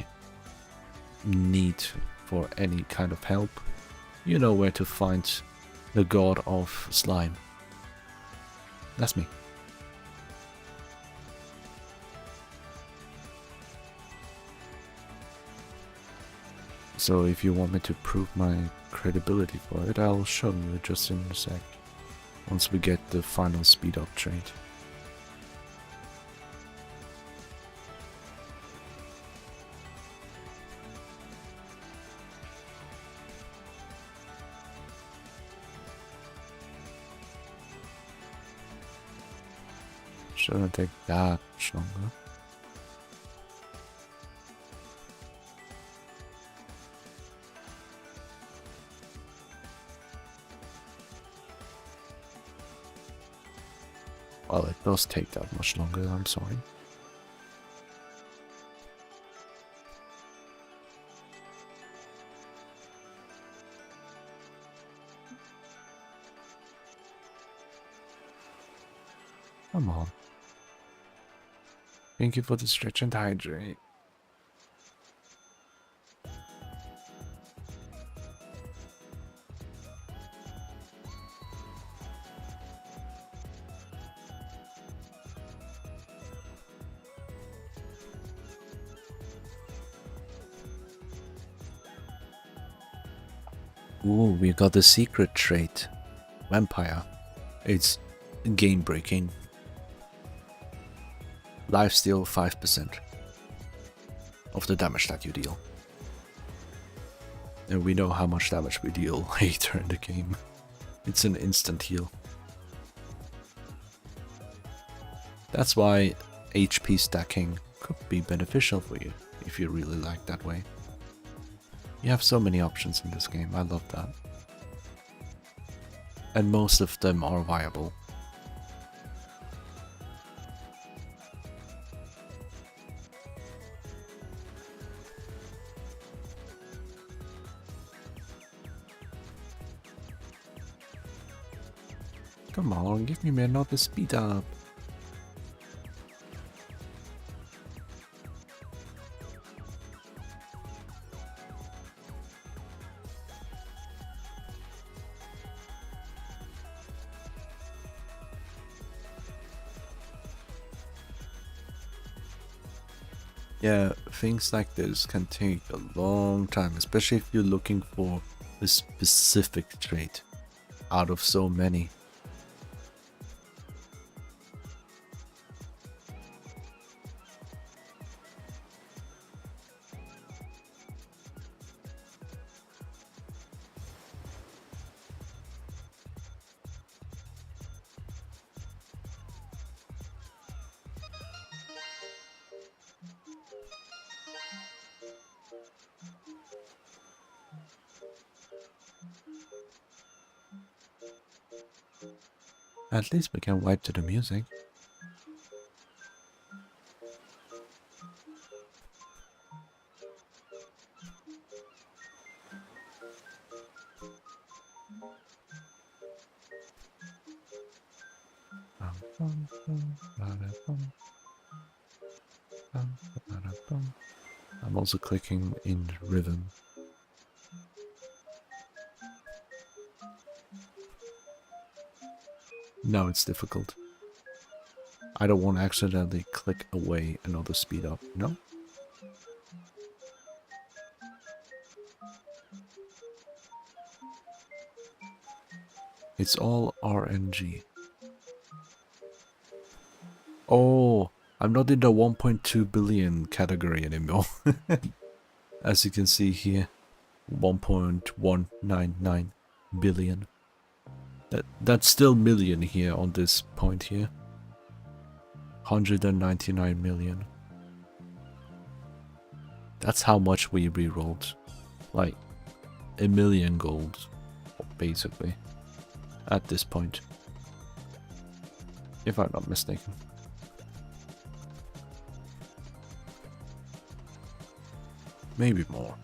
[SPEAKER 1] need for any kind of help, you know where to find the god of slime. That's me. So if you want me to prove my credibility for it, I'll show you just in a sec, once we get the final speed up trait. Shouldn't take that much longer. Well, it does take that much longer, I'm sorry. Come on. Thank you for the stretch and hydrate. Ooh, we got the secret trait. Vampire. It's game breaking. Lifesteal 5% of the damage that you deal. And we know how much damage we deal later in the game. It's an instant heal. That's why HP stacking could be beneficial for you if you really like that way. You have so many options in this game, I love that. And most of them are viable. Come on, give me another speed up. Yeah, things like this can take a long time, especially if you're looking for a specific trait out of so many. At least we can wipe to the music. I'm also clicking in rhythm. No, it's difficult. I don't want to accidentally click away another speed up, no? It's all RNG. Oh, I'm not in the 1.2 billion category anymore. As you can see here, 1.199 billion. That's still million here on this point here. 199 million. That's how much we rerolled. Like, 1 million gold, basically, at this point. If I'm not mistaken. Maybe more.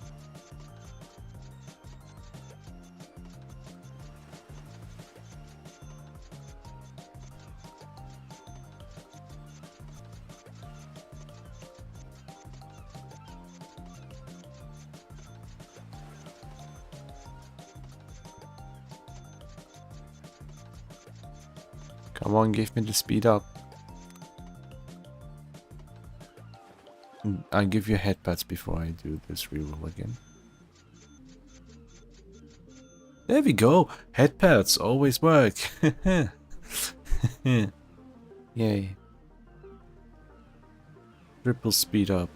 [SPEAKER 1] Come on, give me the speed up. I'll give you headpads before I do this reroll again. There we go! Headpads always work! Yay. Triple speed up.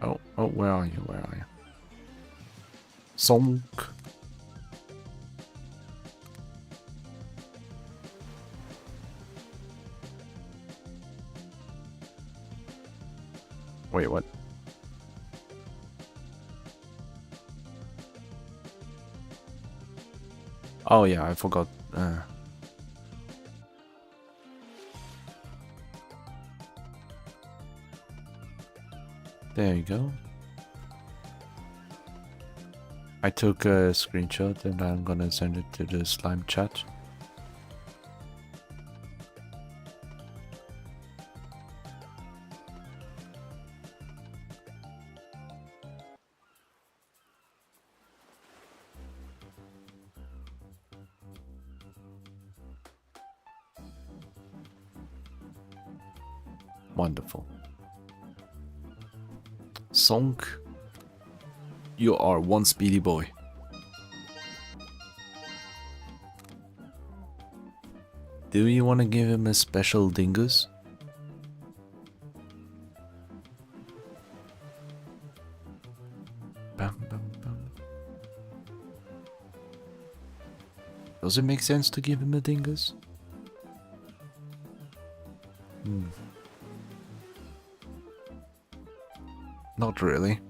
[SPEAKER 1] Oh, where are you? Where are you? Sonk. Wait, what? Oh yeah, I forgot. There you go. I took a screenshot and I'm gonna send it to the slime chat. Wonderful. Sonk, you are one speedy boy. Do you want to give him a special dingus? Bam, bam, bam. Does it make sense to give him a dingus? Not really.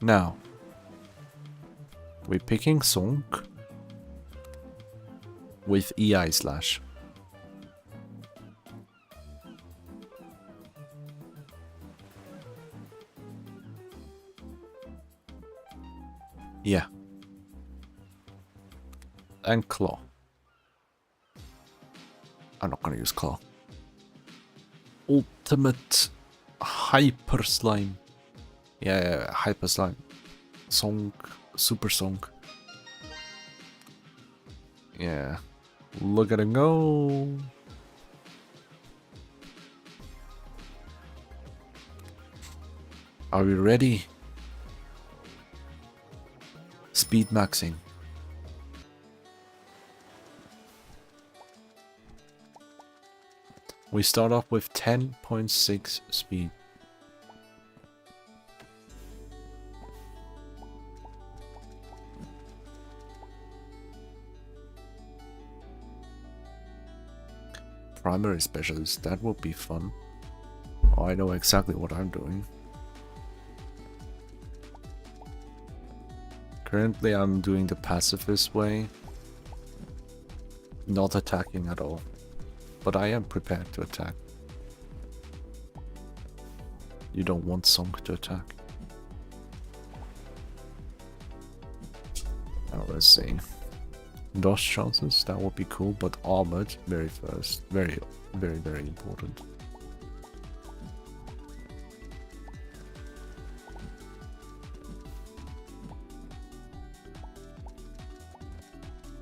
[SPEAKER 1] Now, we're picking Sonk with EI slash. Yeah. And claw. I'm not gonna use claw. Ultimate hyper slime. Yeah, hyper slime. Sonk, super sonk. Yeah. Look at it go. Are we ready? Speed maxing. We start off with 10.6 speed. Primary specialist, that would be fun. Oh, I know exactly what I'm doing. Currently I'm doing the pacifist way. Not attacking at all. But I am prepared to attack. You don't want Sonk to attack. Now let's see. Dodge chances, that would be cool, but armored very first. Very, very, very important.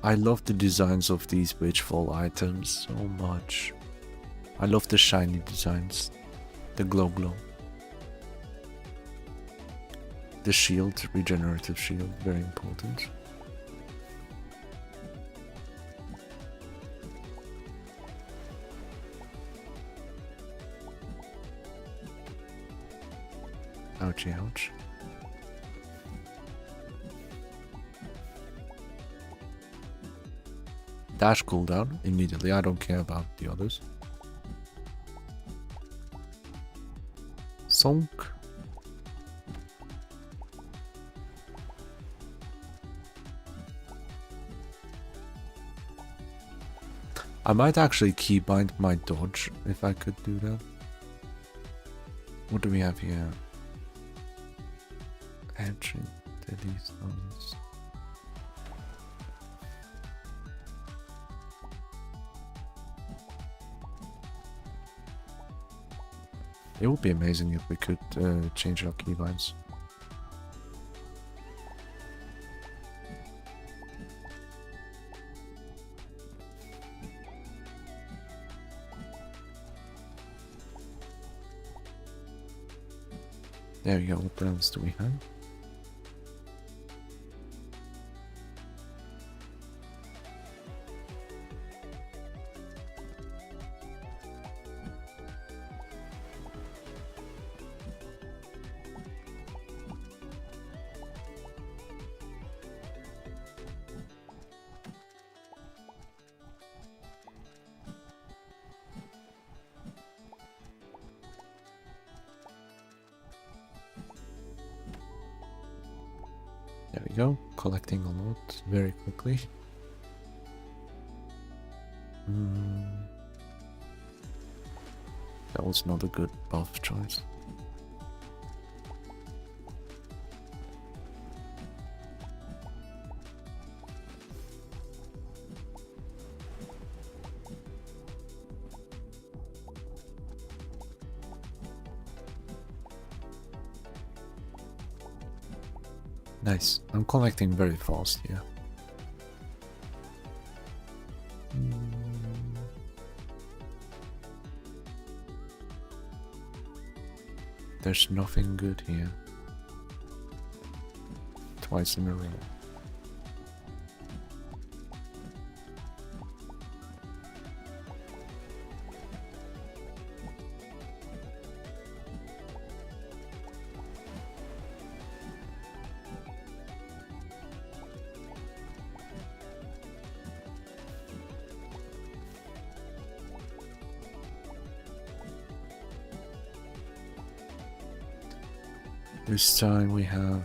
[SPEAKER 1] I love the designs of these Witchfall items so much. I love the shiny designs. The glow. The shield, regenerative shield, very important. Ouchie, ouch. Dash cooldown immediately, I don't care about the others. Sonk. I might actually keybind my dodge if I could do that. What do we have here? Entering deadly stones. It would be amazing if we could change our keybinds. There we go, what else do we have? There we go, collecting a lot very quickly. That was not a good buff choice. Nice. I'm collecting very fast here. There's nothing good here. Twice in a row. This time we have...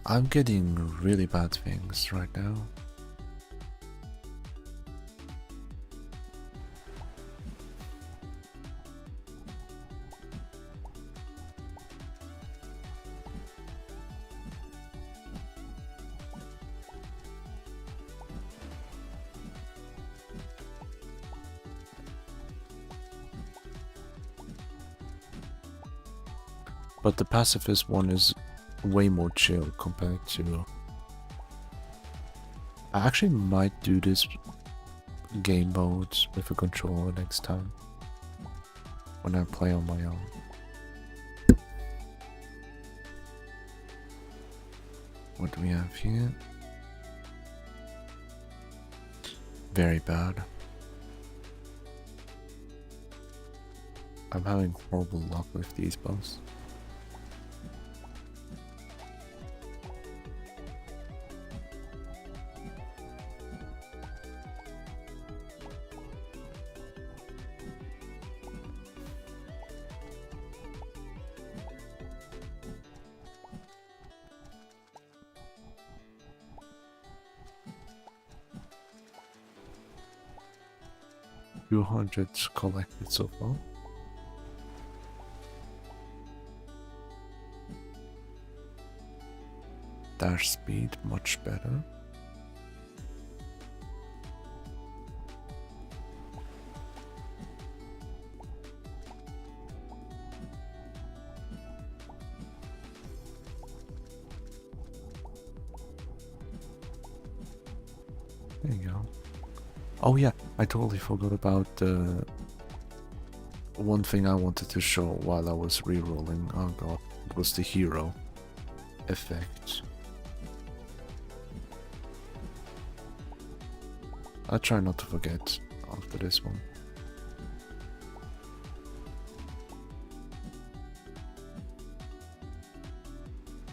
[SPEAKER 1] I'm getting really bad things right now. But the pacifist one is way more chill compared to... I actually might do this game mode with a controller next time when I play on my own. What do we have here? Very bad. I'm having horrible luck with these buffs. Two hundred collected so far. Dash speed much better. There you go. Oh yeah, I totally forgot about one thing I wanted to show while I was re-rolling. Oh god, it was the hero effect. I'll try not to forget after this one.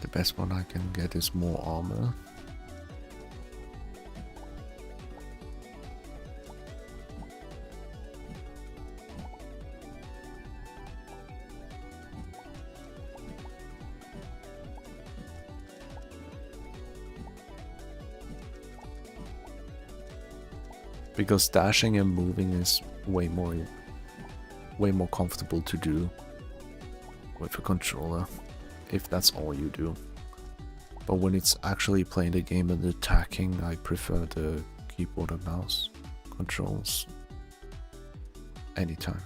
[SPEAKER 1] The best one I can get is more armor. Because dashing and moving is way more comfortable to do with a controller, if that's all you do. But when it's actually playing the game and attacking, I prefer the keyboard and mouse controls anytime.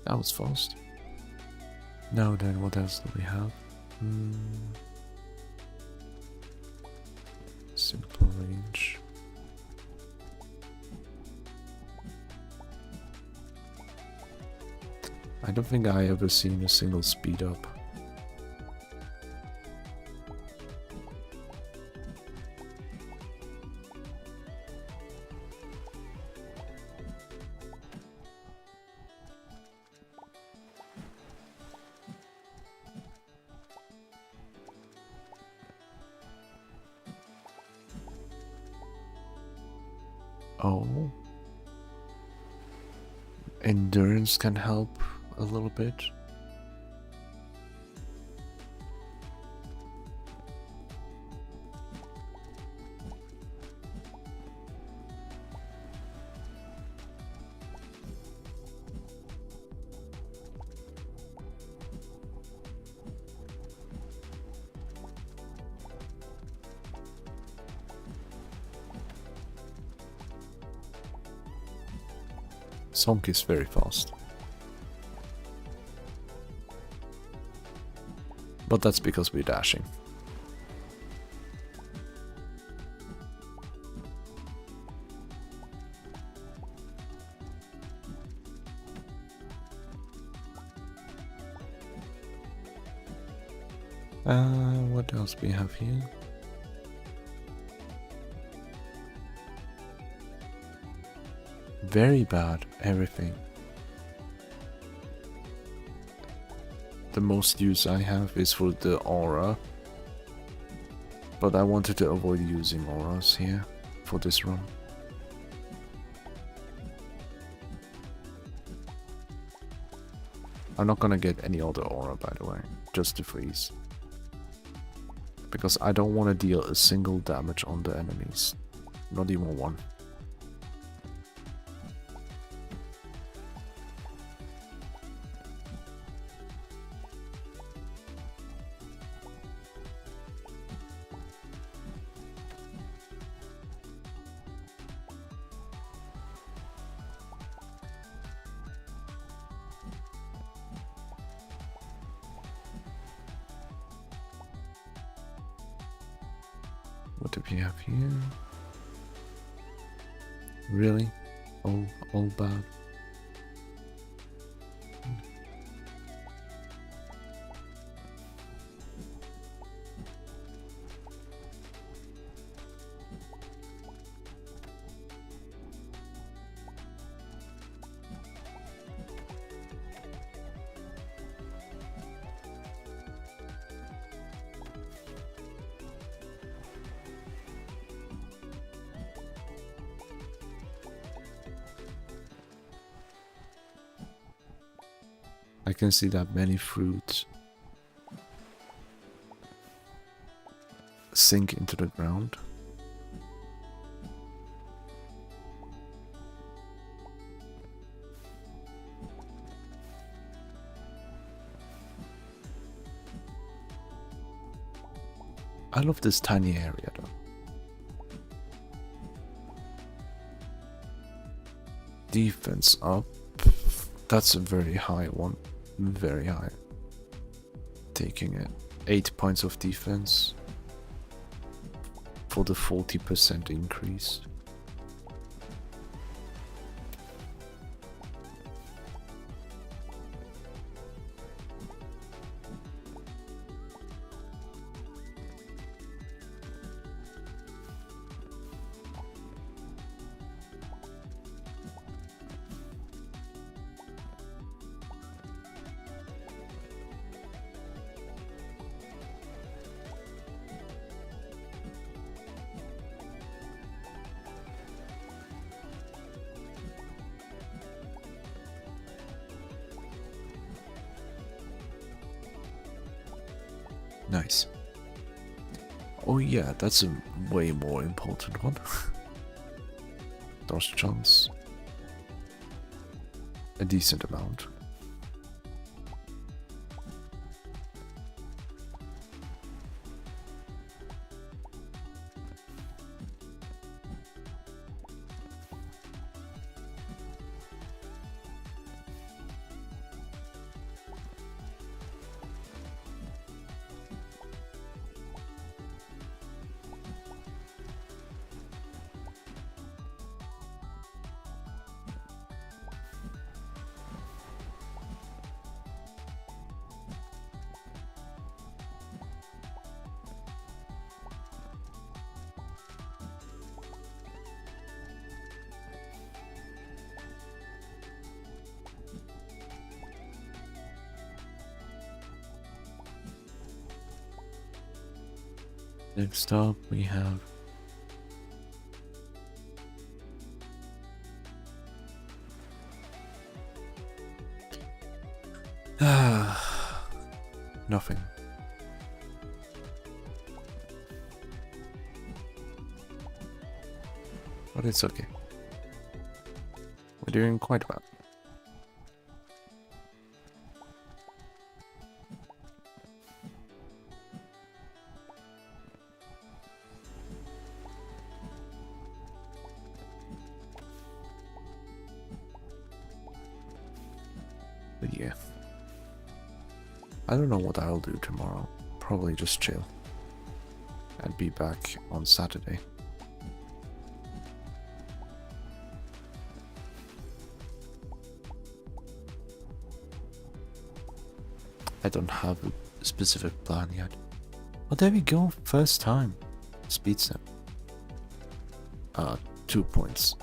[SPEAKER 1] That was fast. Now then, what else do we have? Simple range. I don't think I ever seen a single speed up. Oh. Endurance can help a little bit. Sonk is very fast. But that's because we're dashing. What else we have here? Very bad, everything. The most use I have is for the aura. But I wanted to avoid using auras here for this run. I'm not gonna get any other aura, by the way, just to freeze. Because I don't want to deal a single damage on the enemies. Not even one. What do we have here? Really? All bad. I can see that many fruits sink into the ground. I love this tiny area though. Defense up. That's a very high one. Very high. Taking it. 8 points of defense for the 40% increase. Nice. Oh yeah, that's a way more important one. Dodge chance. A decent amount. Next up, we have nothing. But it's okay. We're doing quite well. But yeah. I don't know what I'll do tomorrow. Probably just chill. And be back on Saturday. I don't have a specific plan yet. Oh, there we go. First time. Speed sim. 2 points.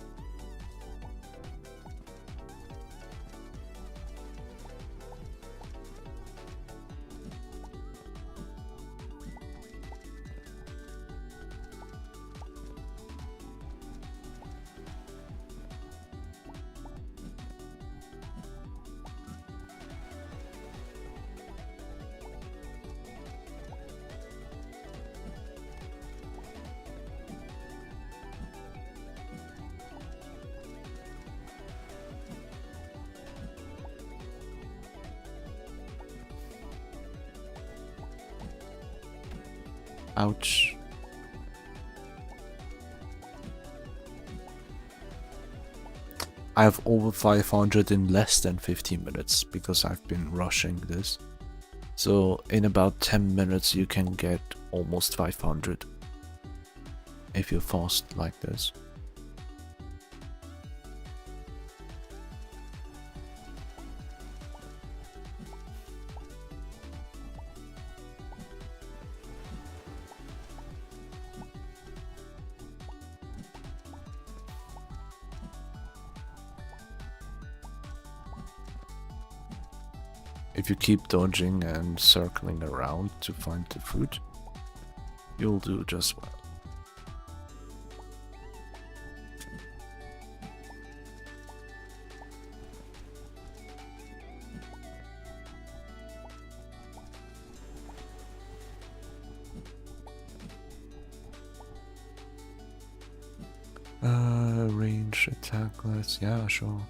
[SPEAKER 1] Ouch. I have over 500 in less than 15 minutes because I've been rushing this. So in about 10 minutes you can get almost 500 if you're fast like this. If you keep dodging and circling around to find the fruit, you'll do just well. Range attack, yeah, sure.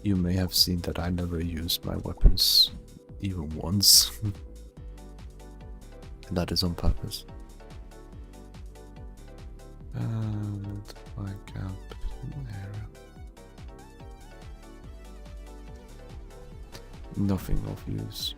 [SPEAKER 1] You may have seen that I never used my weapons even once. And that is on purpose. And my camp area. Nothing of use.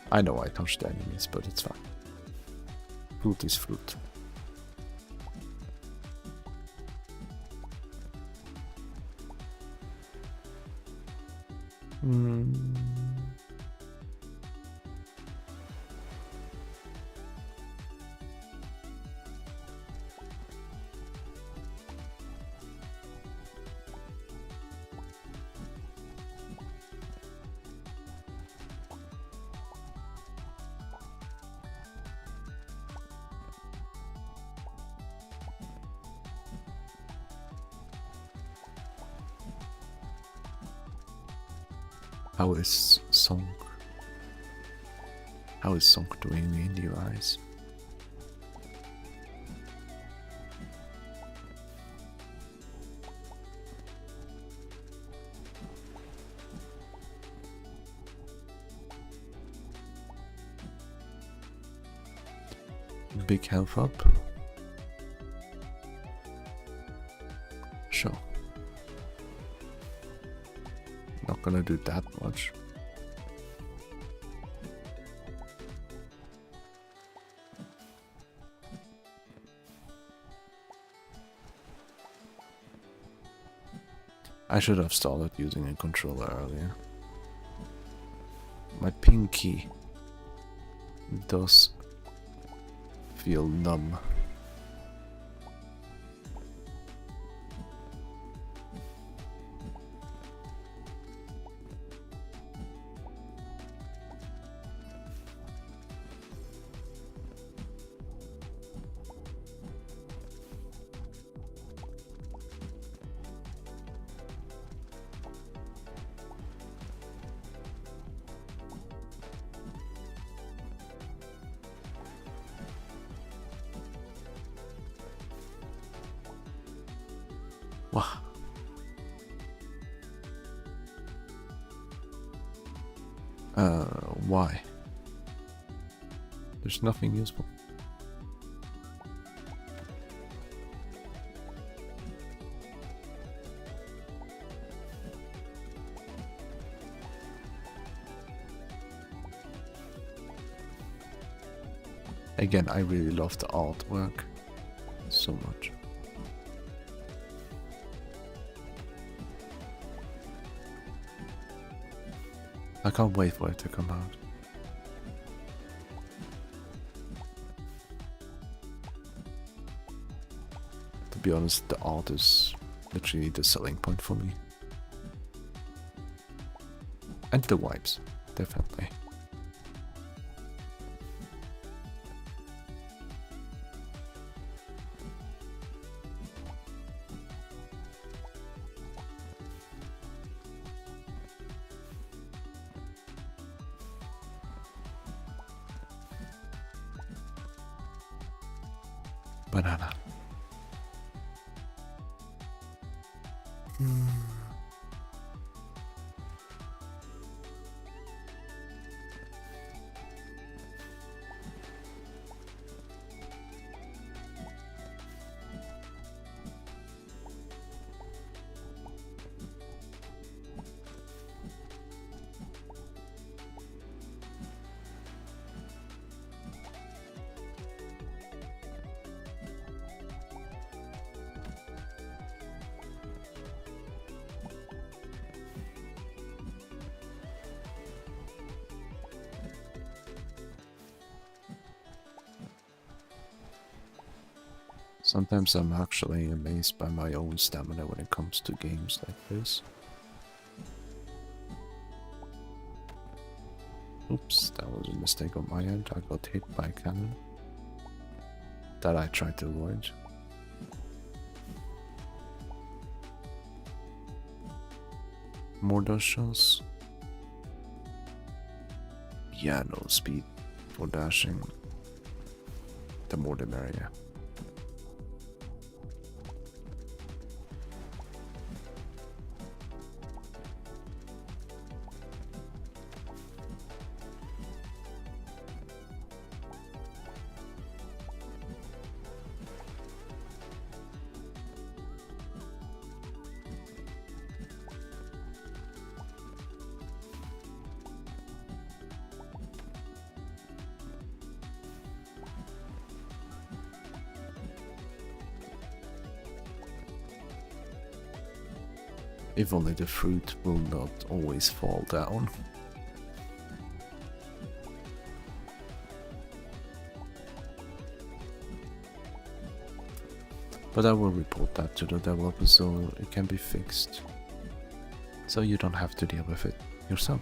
[SPEAKER 1] I know I touched the enemies, but it's fine. Fruit is fruit. How is Song? How is Song doing in your eyes? Big health up. Sure. Not gonna do that much. I should have started using a controller earlier. My pinky does feel numb. Wow. Why? There's nothing useful. Again, I really love the artwork so much. I can't wait for it to come out. To be honest, the art is literally the selling point for me. And the vibes, definitely. Banana. Sometimes I'm actually amazed by my own stamina when it comes to games like this. Oops, that was a mistake on my end. I got hit by a cannon that I tried to avoid. More dust shells. Yeah, no speed for dashing. The more the merrier. If only the fruit will not always fall down. But I will report that to the developer so it can be fixed. So you don't have to deal with it yourself.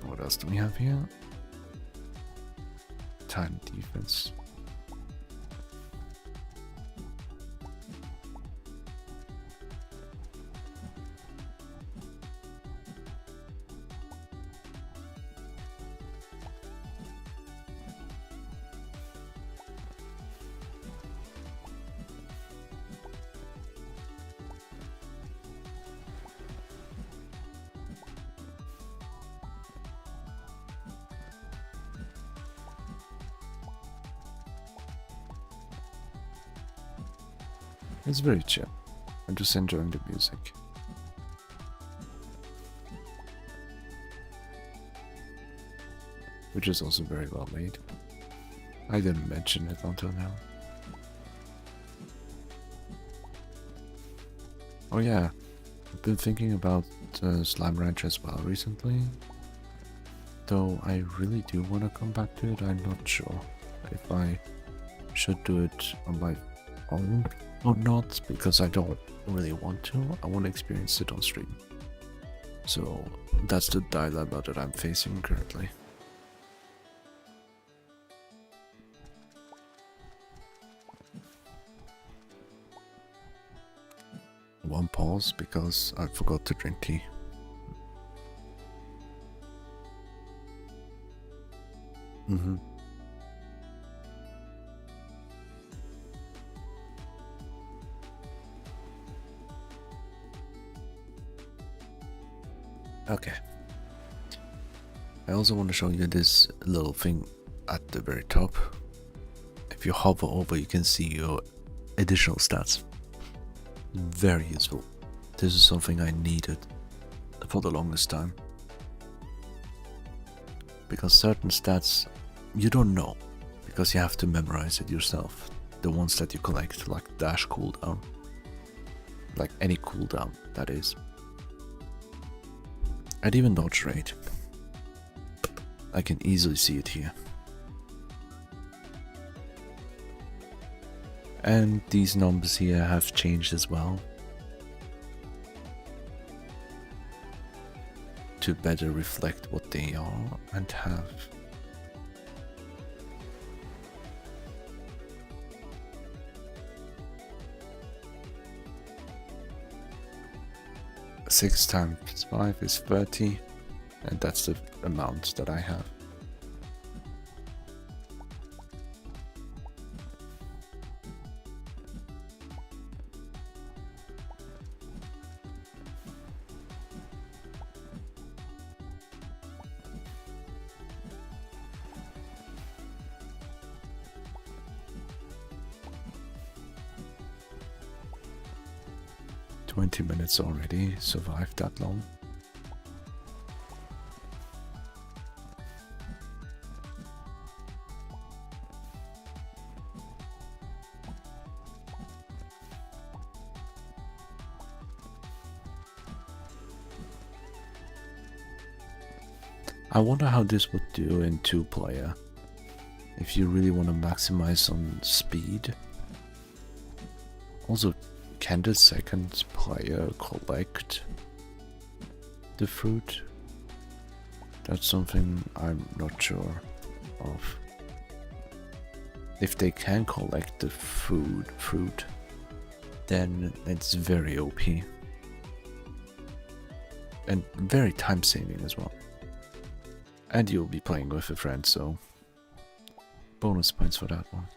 [SPEAKER 1] What else do we have here? Time defense. It's very chill. I'm just enjoying the music. Which is also very well made. I didn't mention it until now. Oh yeah, I've been thinking about Slime Ranch as well recently. Though I really do want to come back to it, I'm not sure if I should do it on my own or not, because I don't really want to. I want to experience it on stream. So that's the dilemma that I'm facing currently. One pause because I forgot to drink tea. Okay. I also want to show you this little thing at the very top. If you hover over, you can see your additional stats. Very useful. This is something I needed for the longest time. Because certain stats you don't know, because you have to memorize it yourself. The ones that you collect, like dash cooldown. Like any cooldown, that is. And even dodge rate. I can easily see it here. And these numbers here have changed as well. To better reflect what they are and have. Six times 5 is 30, and that's the amount that I have. Minutes already, survived that long. I wonder how this would do in 2-player. If you really want to maximize on speed. Also, can the second player collect the fruit? That's something I'm not sure of. If they can collect the fruit, then it's very OP. And very time saving as well. And you'll be playing with a friend, so bonus points for that one.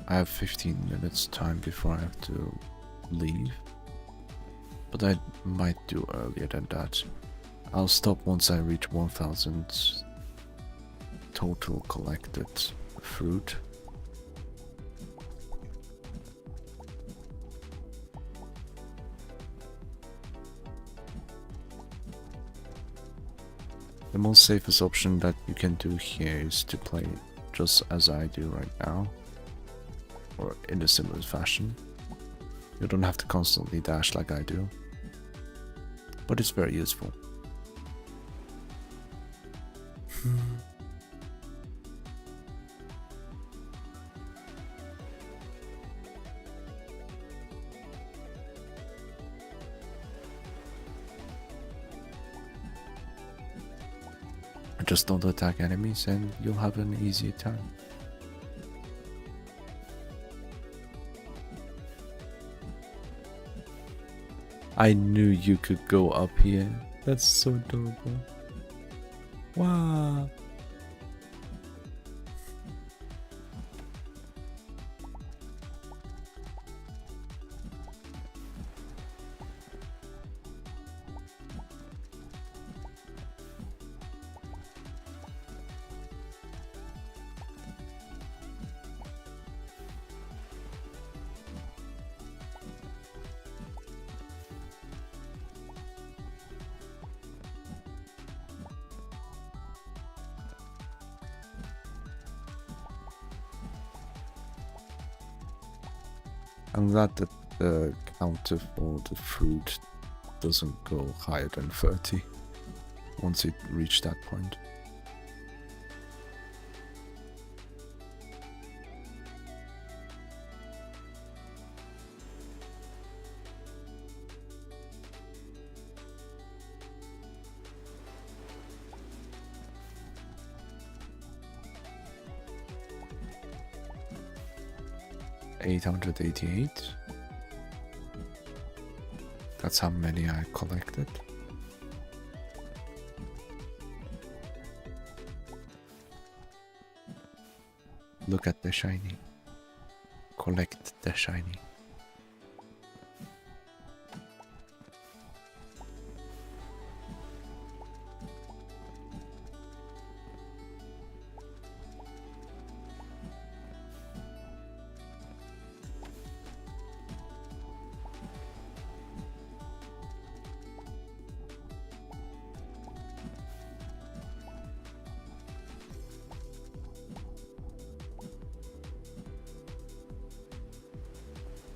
[SPEAKER 1] I have 15 minutes time before I have to leave, but I might do earlier than that. I'll stop once I reach 1000 total collected fruit. The most safest option that you can do here is to play just as I do right now. Or in a similar fashion. You don't have to constantly dash like I do. But it's very useful. Just don't attack enemies and you'll have an easier time. I knew you could go up here. That's so adorable. Wow. I'm glad that the counter for the fruit doesn't go higher than 30 once it reached that point. $888. That's how many I collected. Look at the shiny. Collect the shiny.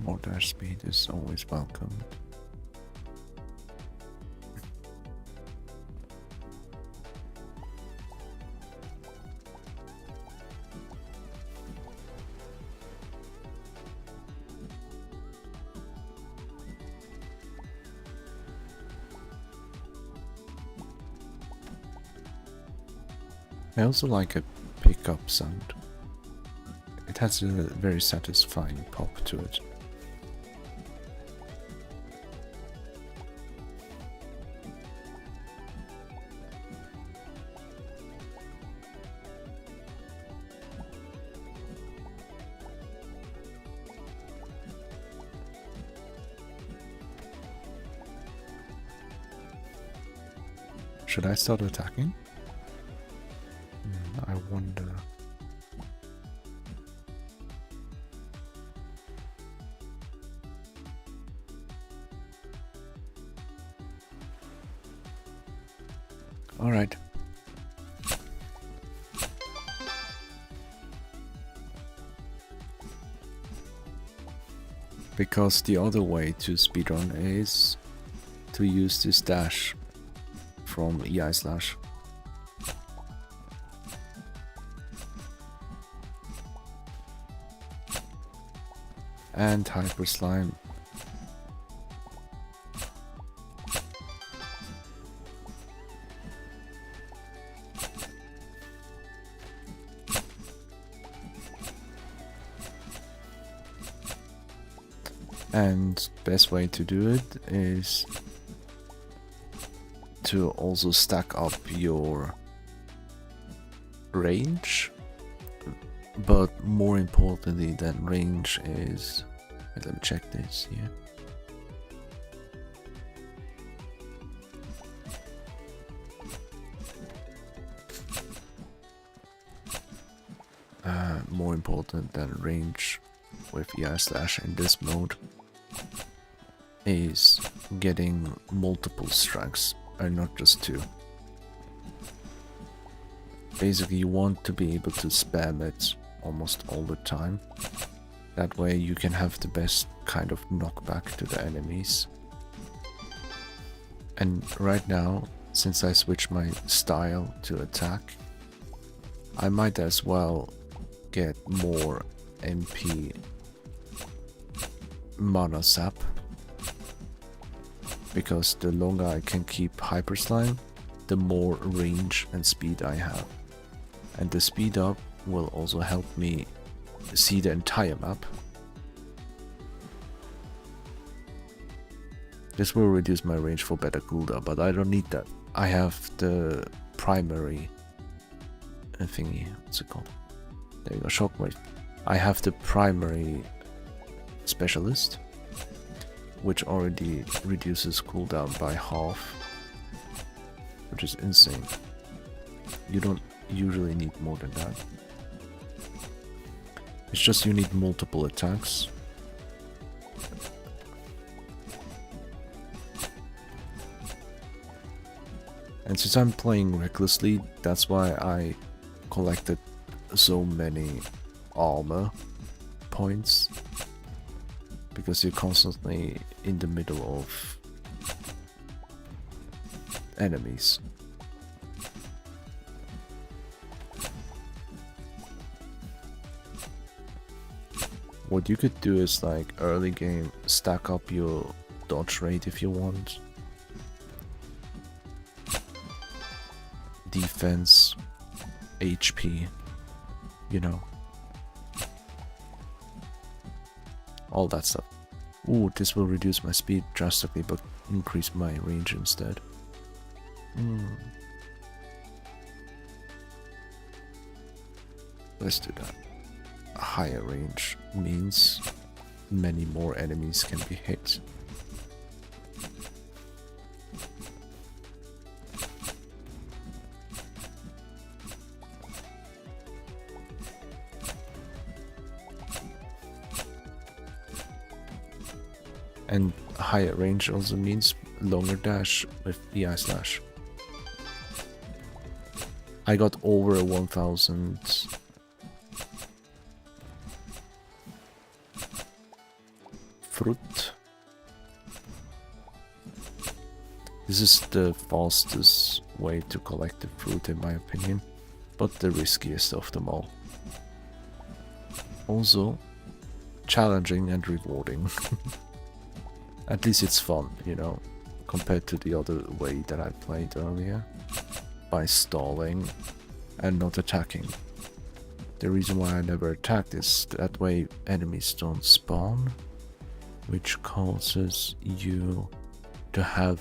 [SPEAKER 1] More dash speed is always welcomed. I also like a pickup sound. It has a very satisfying pop to it. Should I start attacking? I wonder. All right. Because the other way to speedrun is to use this dash from EI slash. And hyper slime. And best way to do it is to also stack up your range, but more importantly than range is, let me check this here. More important than range with EI slash in this mode is getting multiple strikes and not just two. Basically, you want to be able to spam it almost all the time. That way you can have the best kind of knockback to the enemies. And right now, since I switched my style to attack, I might as well get more MP mana sap, because the longer I can keep hyper slime, the more range and speed I have. And the speed up will also help me see the entire map. This will reduce my range for better cooldown, but I don't need that. I have the primary thingy, what's it called? There you go, shockwave. I have the primary specialist, which already reduces cooldown by half, which is insane. You don't usually need more than that. It's just you need multiple attacks. And since I'm playing recklessly, that's why I collected so many armor points. because you're constantly in the middle of enemies. What you could do is like early game, stack up your dodge rate if you want, defense, HP, you know, all that stuff. Ooh, this will reduce my speed drastically but increase my range instead. Let's do that. A higher range means many more enemies can be hit. And higher range also means longer dash with the eye slash. I got over 1000 fruit. This is the fastest way to collect the fruit in my opinion, but the riskiest of them all. Also challenging and rewarding. At least it's fun, you know, compared to the other way that I played earlier, by stalling and not attacking. The reason why I never attacked is that way enemies don't spawn, which causes you to have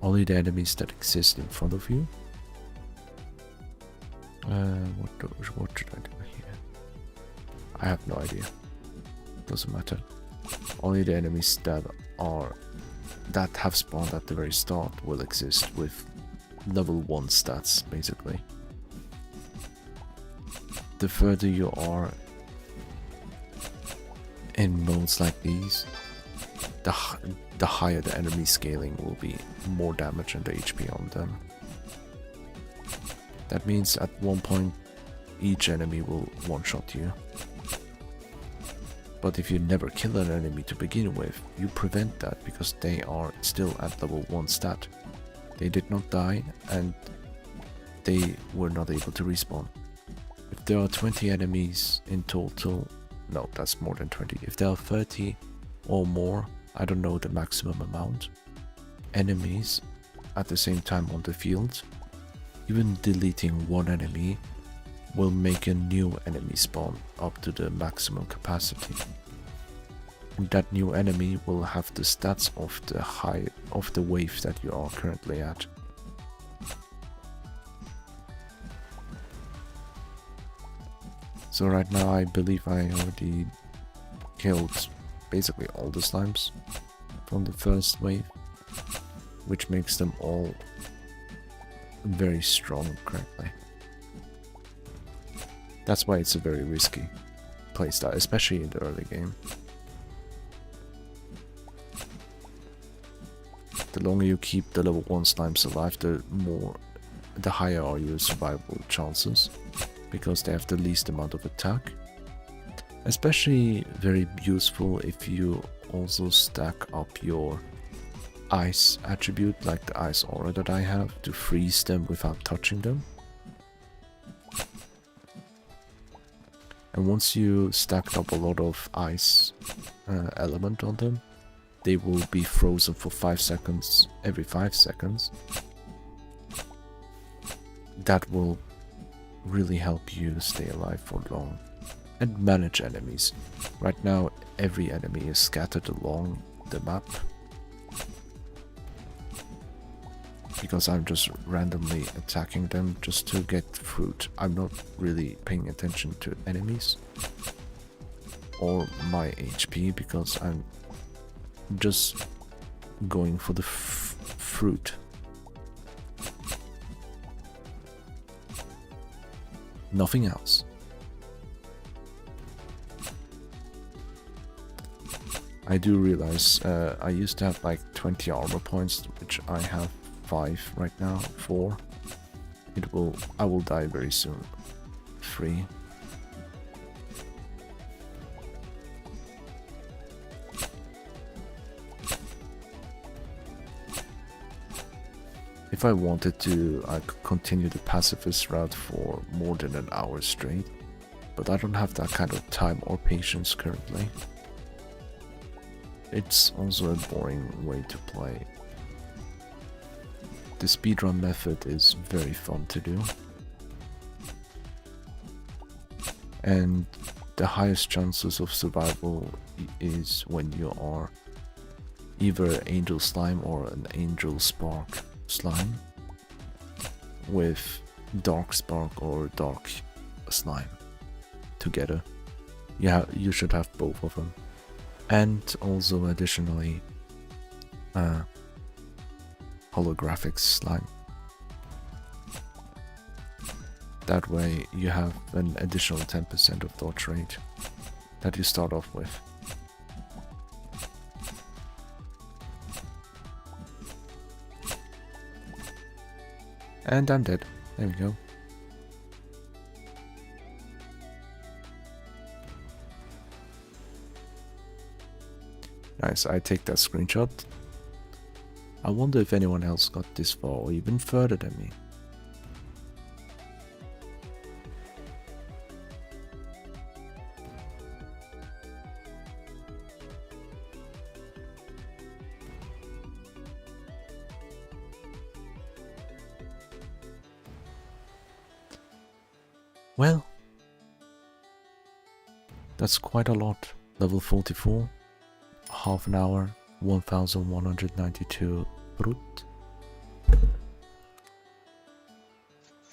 [SPEAKER 1] only the enemies that exist in front of you. What should I do here? I have no idea. Doesn't matter. Only the enemies that have spawned at the very start will exist with level 1 stats, basically. The further you are in modes like these, the higher the enemy scaling will be, more damage and the HP on them. That means at one point each enemy will one-shot you. But if you never kill an enemy to begin with, you prevent that because they are still at level 1 stat. They did not die and they were not able to respawn. If there are 20 enemies in total, no, that's more than 20. If there are 30 or more, I don't know the maximum amount, enemies at the same time on the field, even deleting one enemy will make a new enemy spawn up to the maximum capacity. And that new enemy will have the stats of the wave that you are currently at. So right now I believe I already killed basically all the slimes from the first wave, which makes them all very strong currently. That's why it's a very risky playstyle, especially in the early game. The longer you keep the level 1 slimes alive, the higher are your survival chances, because they have the least amount of attack. Especially very useful if you also stack up your ice attribute, like the ice aura that I have, to freeze them without touching them. And once you stacked up a lot of ice element on them, they will be frozen for 5 seconds every 5 seconds. That will really help you stay alive for long and manage enemies. Right now every enemy is scattered along the map because I'm just randomly attacking them just to get fruit. I'm not really paying attention to enemies or my HP because I'm just going for the fruit. Nothing else. I do realize I used to have like 20 armor points, which I have 5 right now, 4. I will die very soon. 3. If I wanted to, I could continue the pacifist route for more than an hour straight, but I don't have that kind of time or patience currently. It's also a boring way to play. The speedrun method is very fun to do, and the highest chances of survival is when you are either angel slime or an angel spark slime with dark spark or dark slime together. You should have both of them, and also additionally holographic slime. That way you have an additional 10% of dodge rate that you start off with. And I'm dead. There we go. Nice, I take that screenshot. I wonder if anyone else got this far or even further than me. Well, that's quite a lot. Level 44, half an hour, 1192 fruit.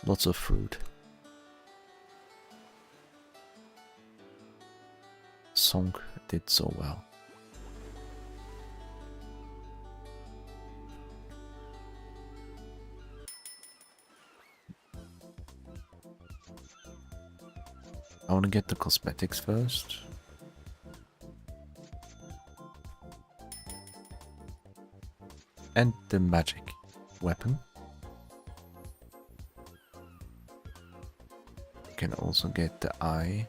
[SPEAKER 1] Lots of fruit. Song did so well. I want to get the cosmetics first. And the magic weapon. You can also get the eye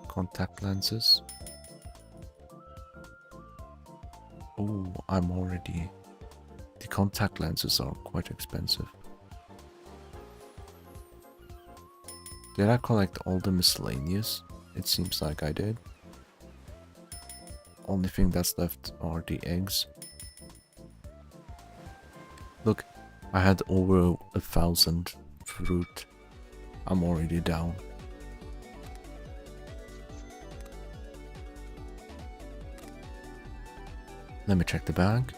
[SPEAKER 1] contact lenses. Oh, I'm already... The contact lenses are quite expensive. Did I collect all the miscellaneous? It seems like I did. Only thing that's left are the eggs. Look, I had over 1,000 fruit. I'm already down. Let me check the bag.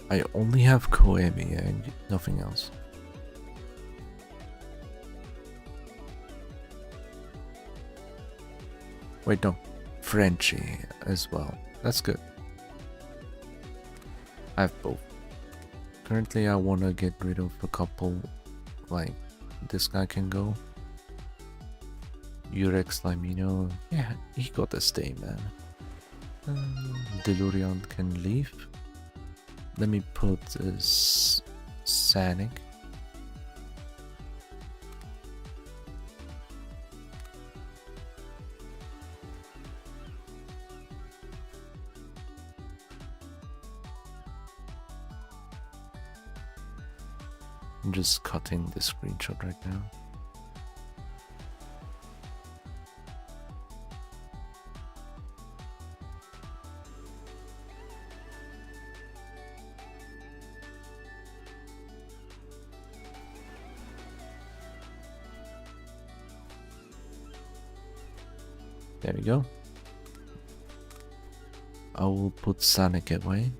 [SPEAKER 1] I only have Koemi egg, nothing else. Wait, no. Frenchie as well. That's good. I have both. Currently I want to get rid of a couple, like this guy can go. Urex Limino, yeah, he got to stay, man. Delurion can leave. Let me put this Sanic. I'm just cutting the screenshot right now. There we go. I will put Sonic away.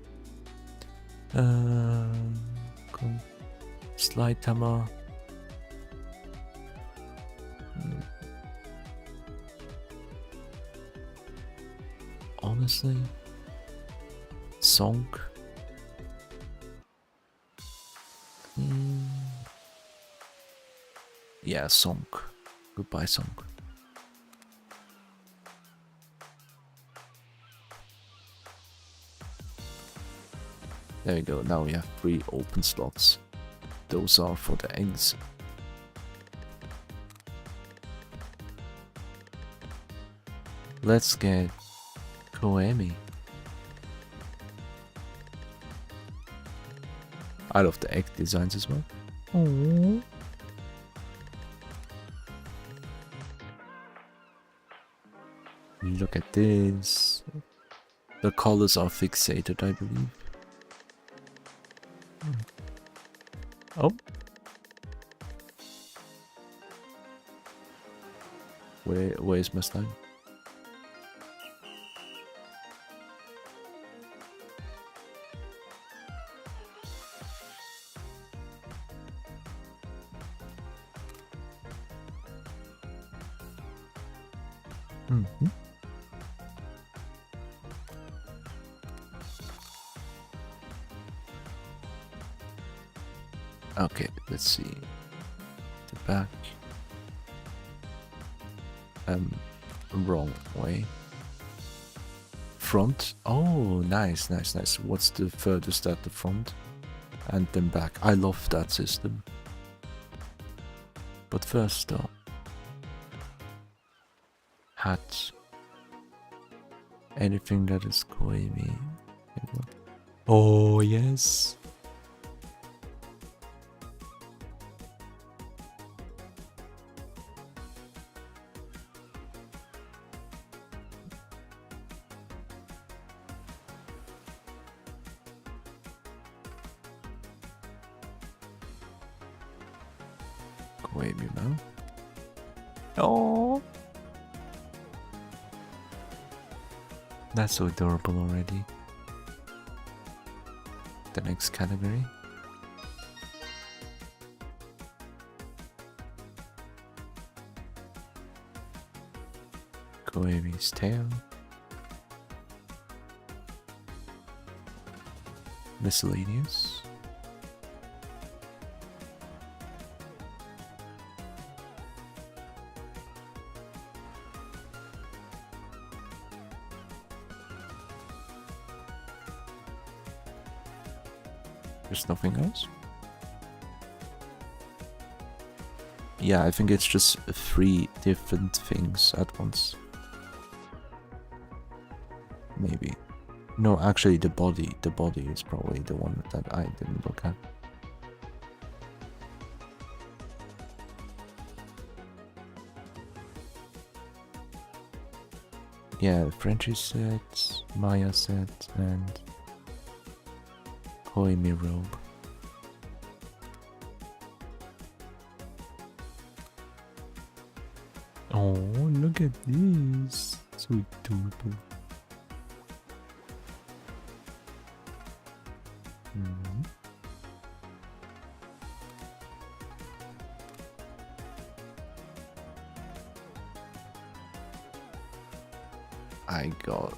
[SPEAKER 1] Slide Tama. Honestly, Song. Yeah, Song. Goodbye, Song. There we go, now we have 3 open slots. Those are for the eggs. Let's get Koemi. I love the egg designs as well. Aww. Look at this. The colors are fixated, I believe. Oh. Where's my slime? Mm-hmm. Okay, let's see. The back. Wrong way. Front. Oh, nice, nice, nice. What's the furthest at the front? And then back. I love that system. But first though. Hat. Anything that is kawaii. Oh, yes. Kawaii now. Oh. That's so adorable already. The next category. Koemi's tail. Miscellaneous. There's nothing else? Yeah, I think it's just 3 different things at once. Maybe. No, actually the body is probably the one that I didn't look at. Yeah, Frenchie set, Maya set, and Koemi robe. Oh, look at this. So adorable.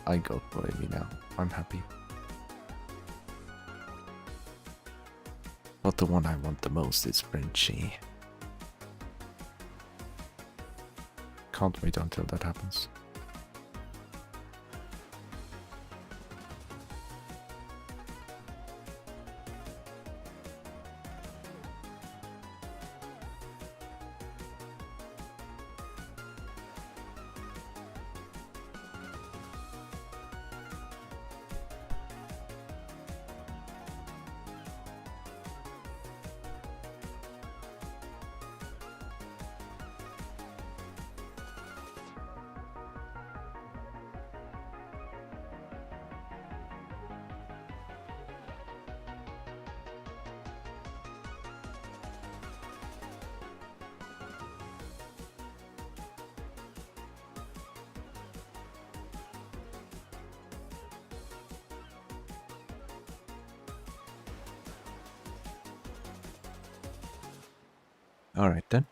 [SPEAKER 1] I got Koemi now. I'm happy. But the one I want the most is Frenchie. Can't wait until that happens. Alright then.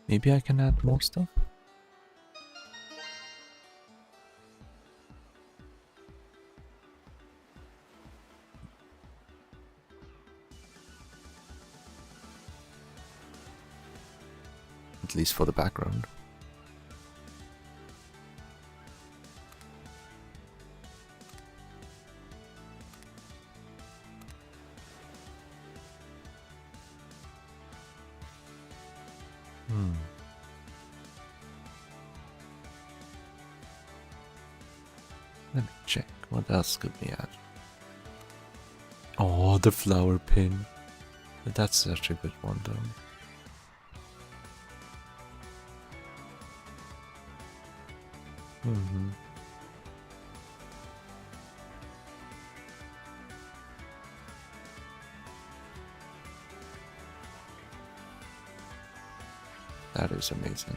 [SPEAKER 1] Maybe I can add more stuff? At least for the background. check. What else could we add? Oh, the flower pin. That's such a good one, though. Mm-hmm. That is amazing.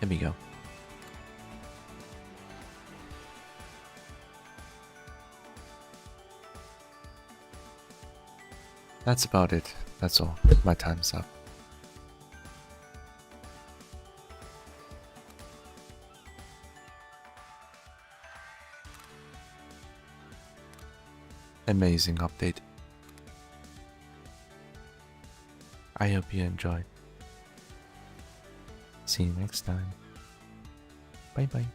[SPEAKER 1] There we go. That's about it. That's all. My time's up. Amazing update. I hope you enjoyed. See you next time. Bye bye.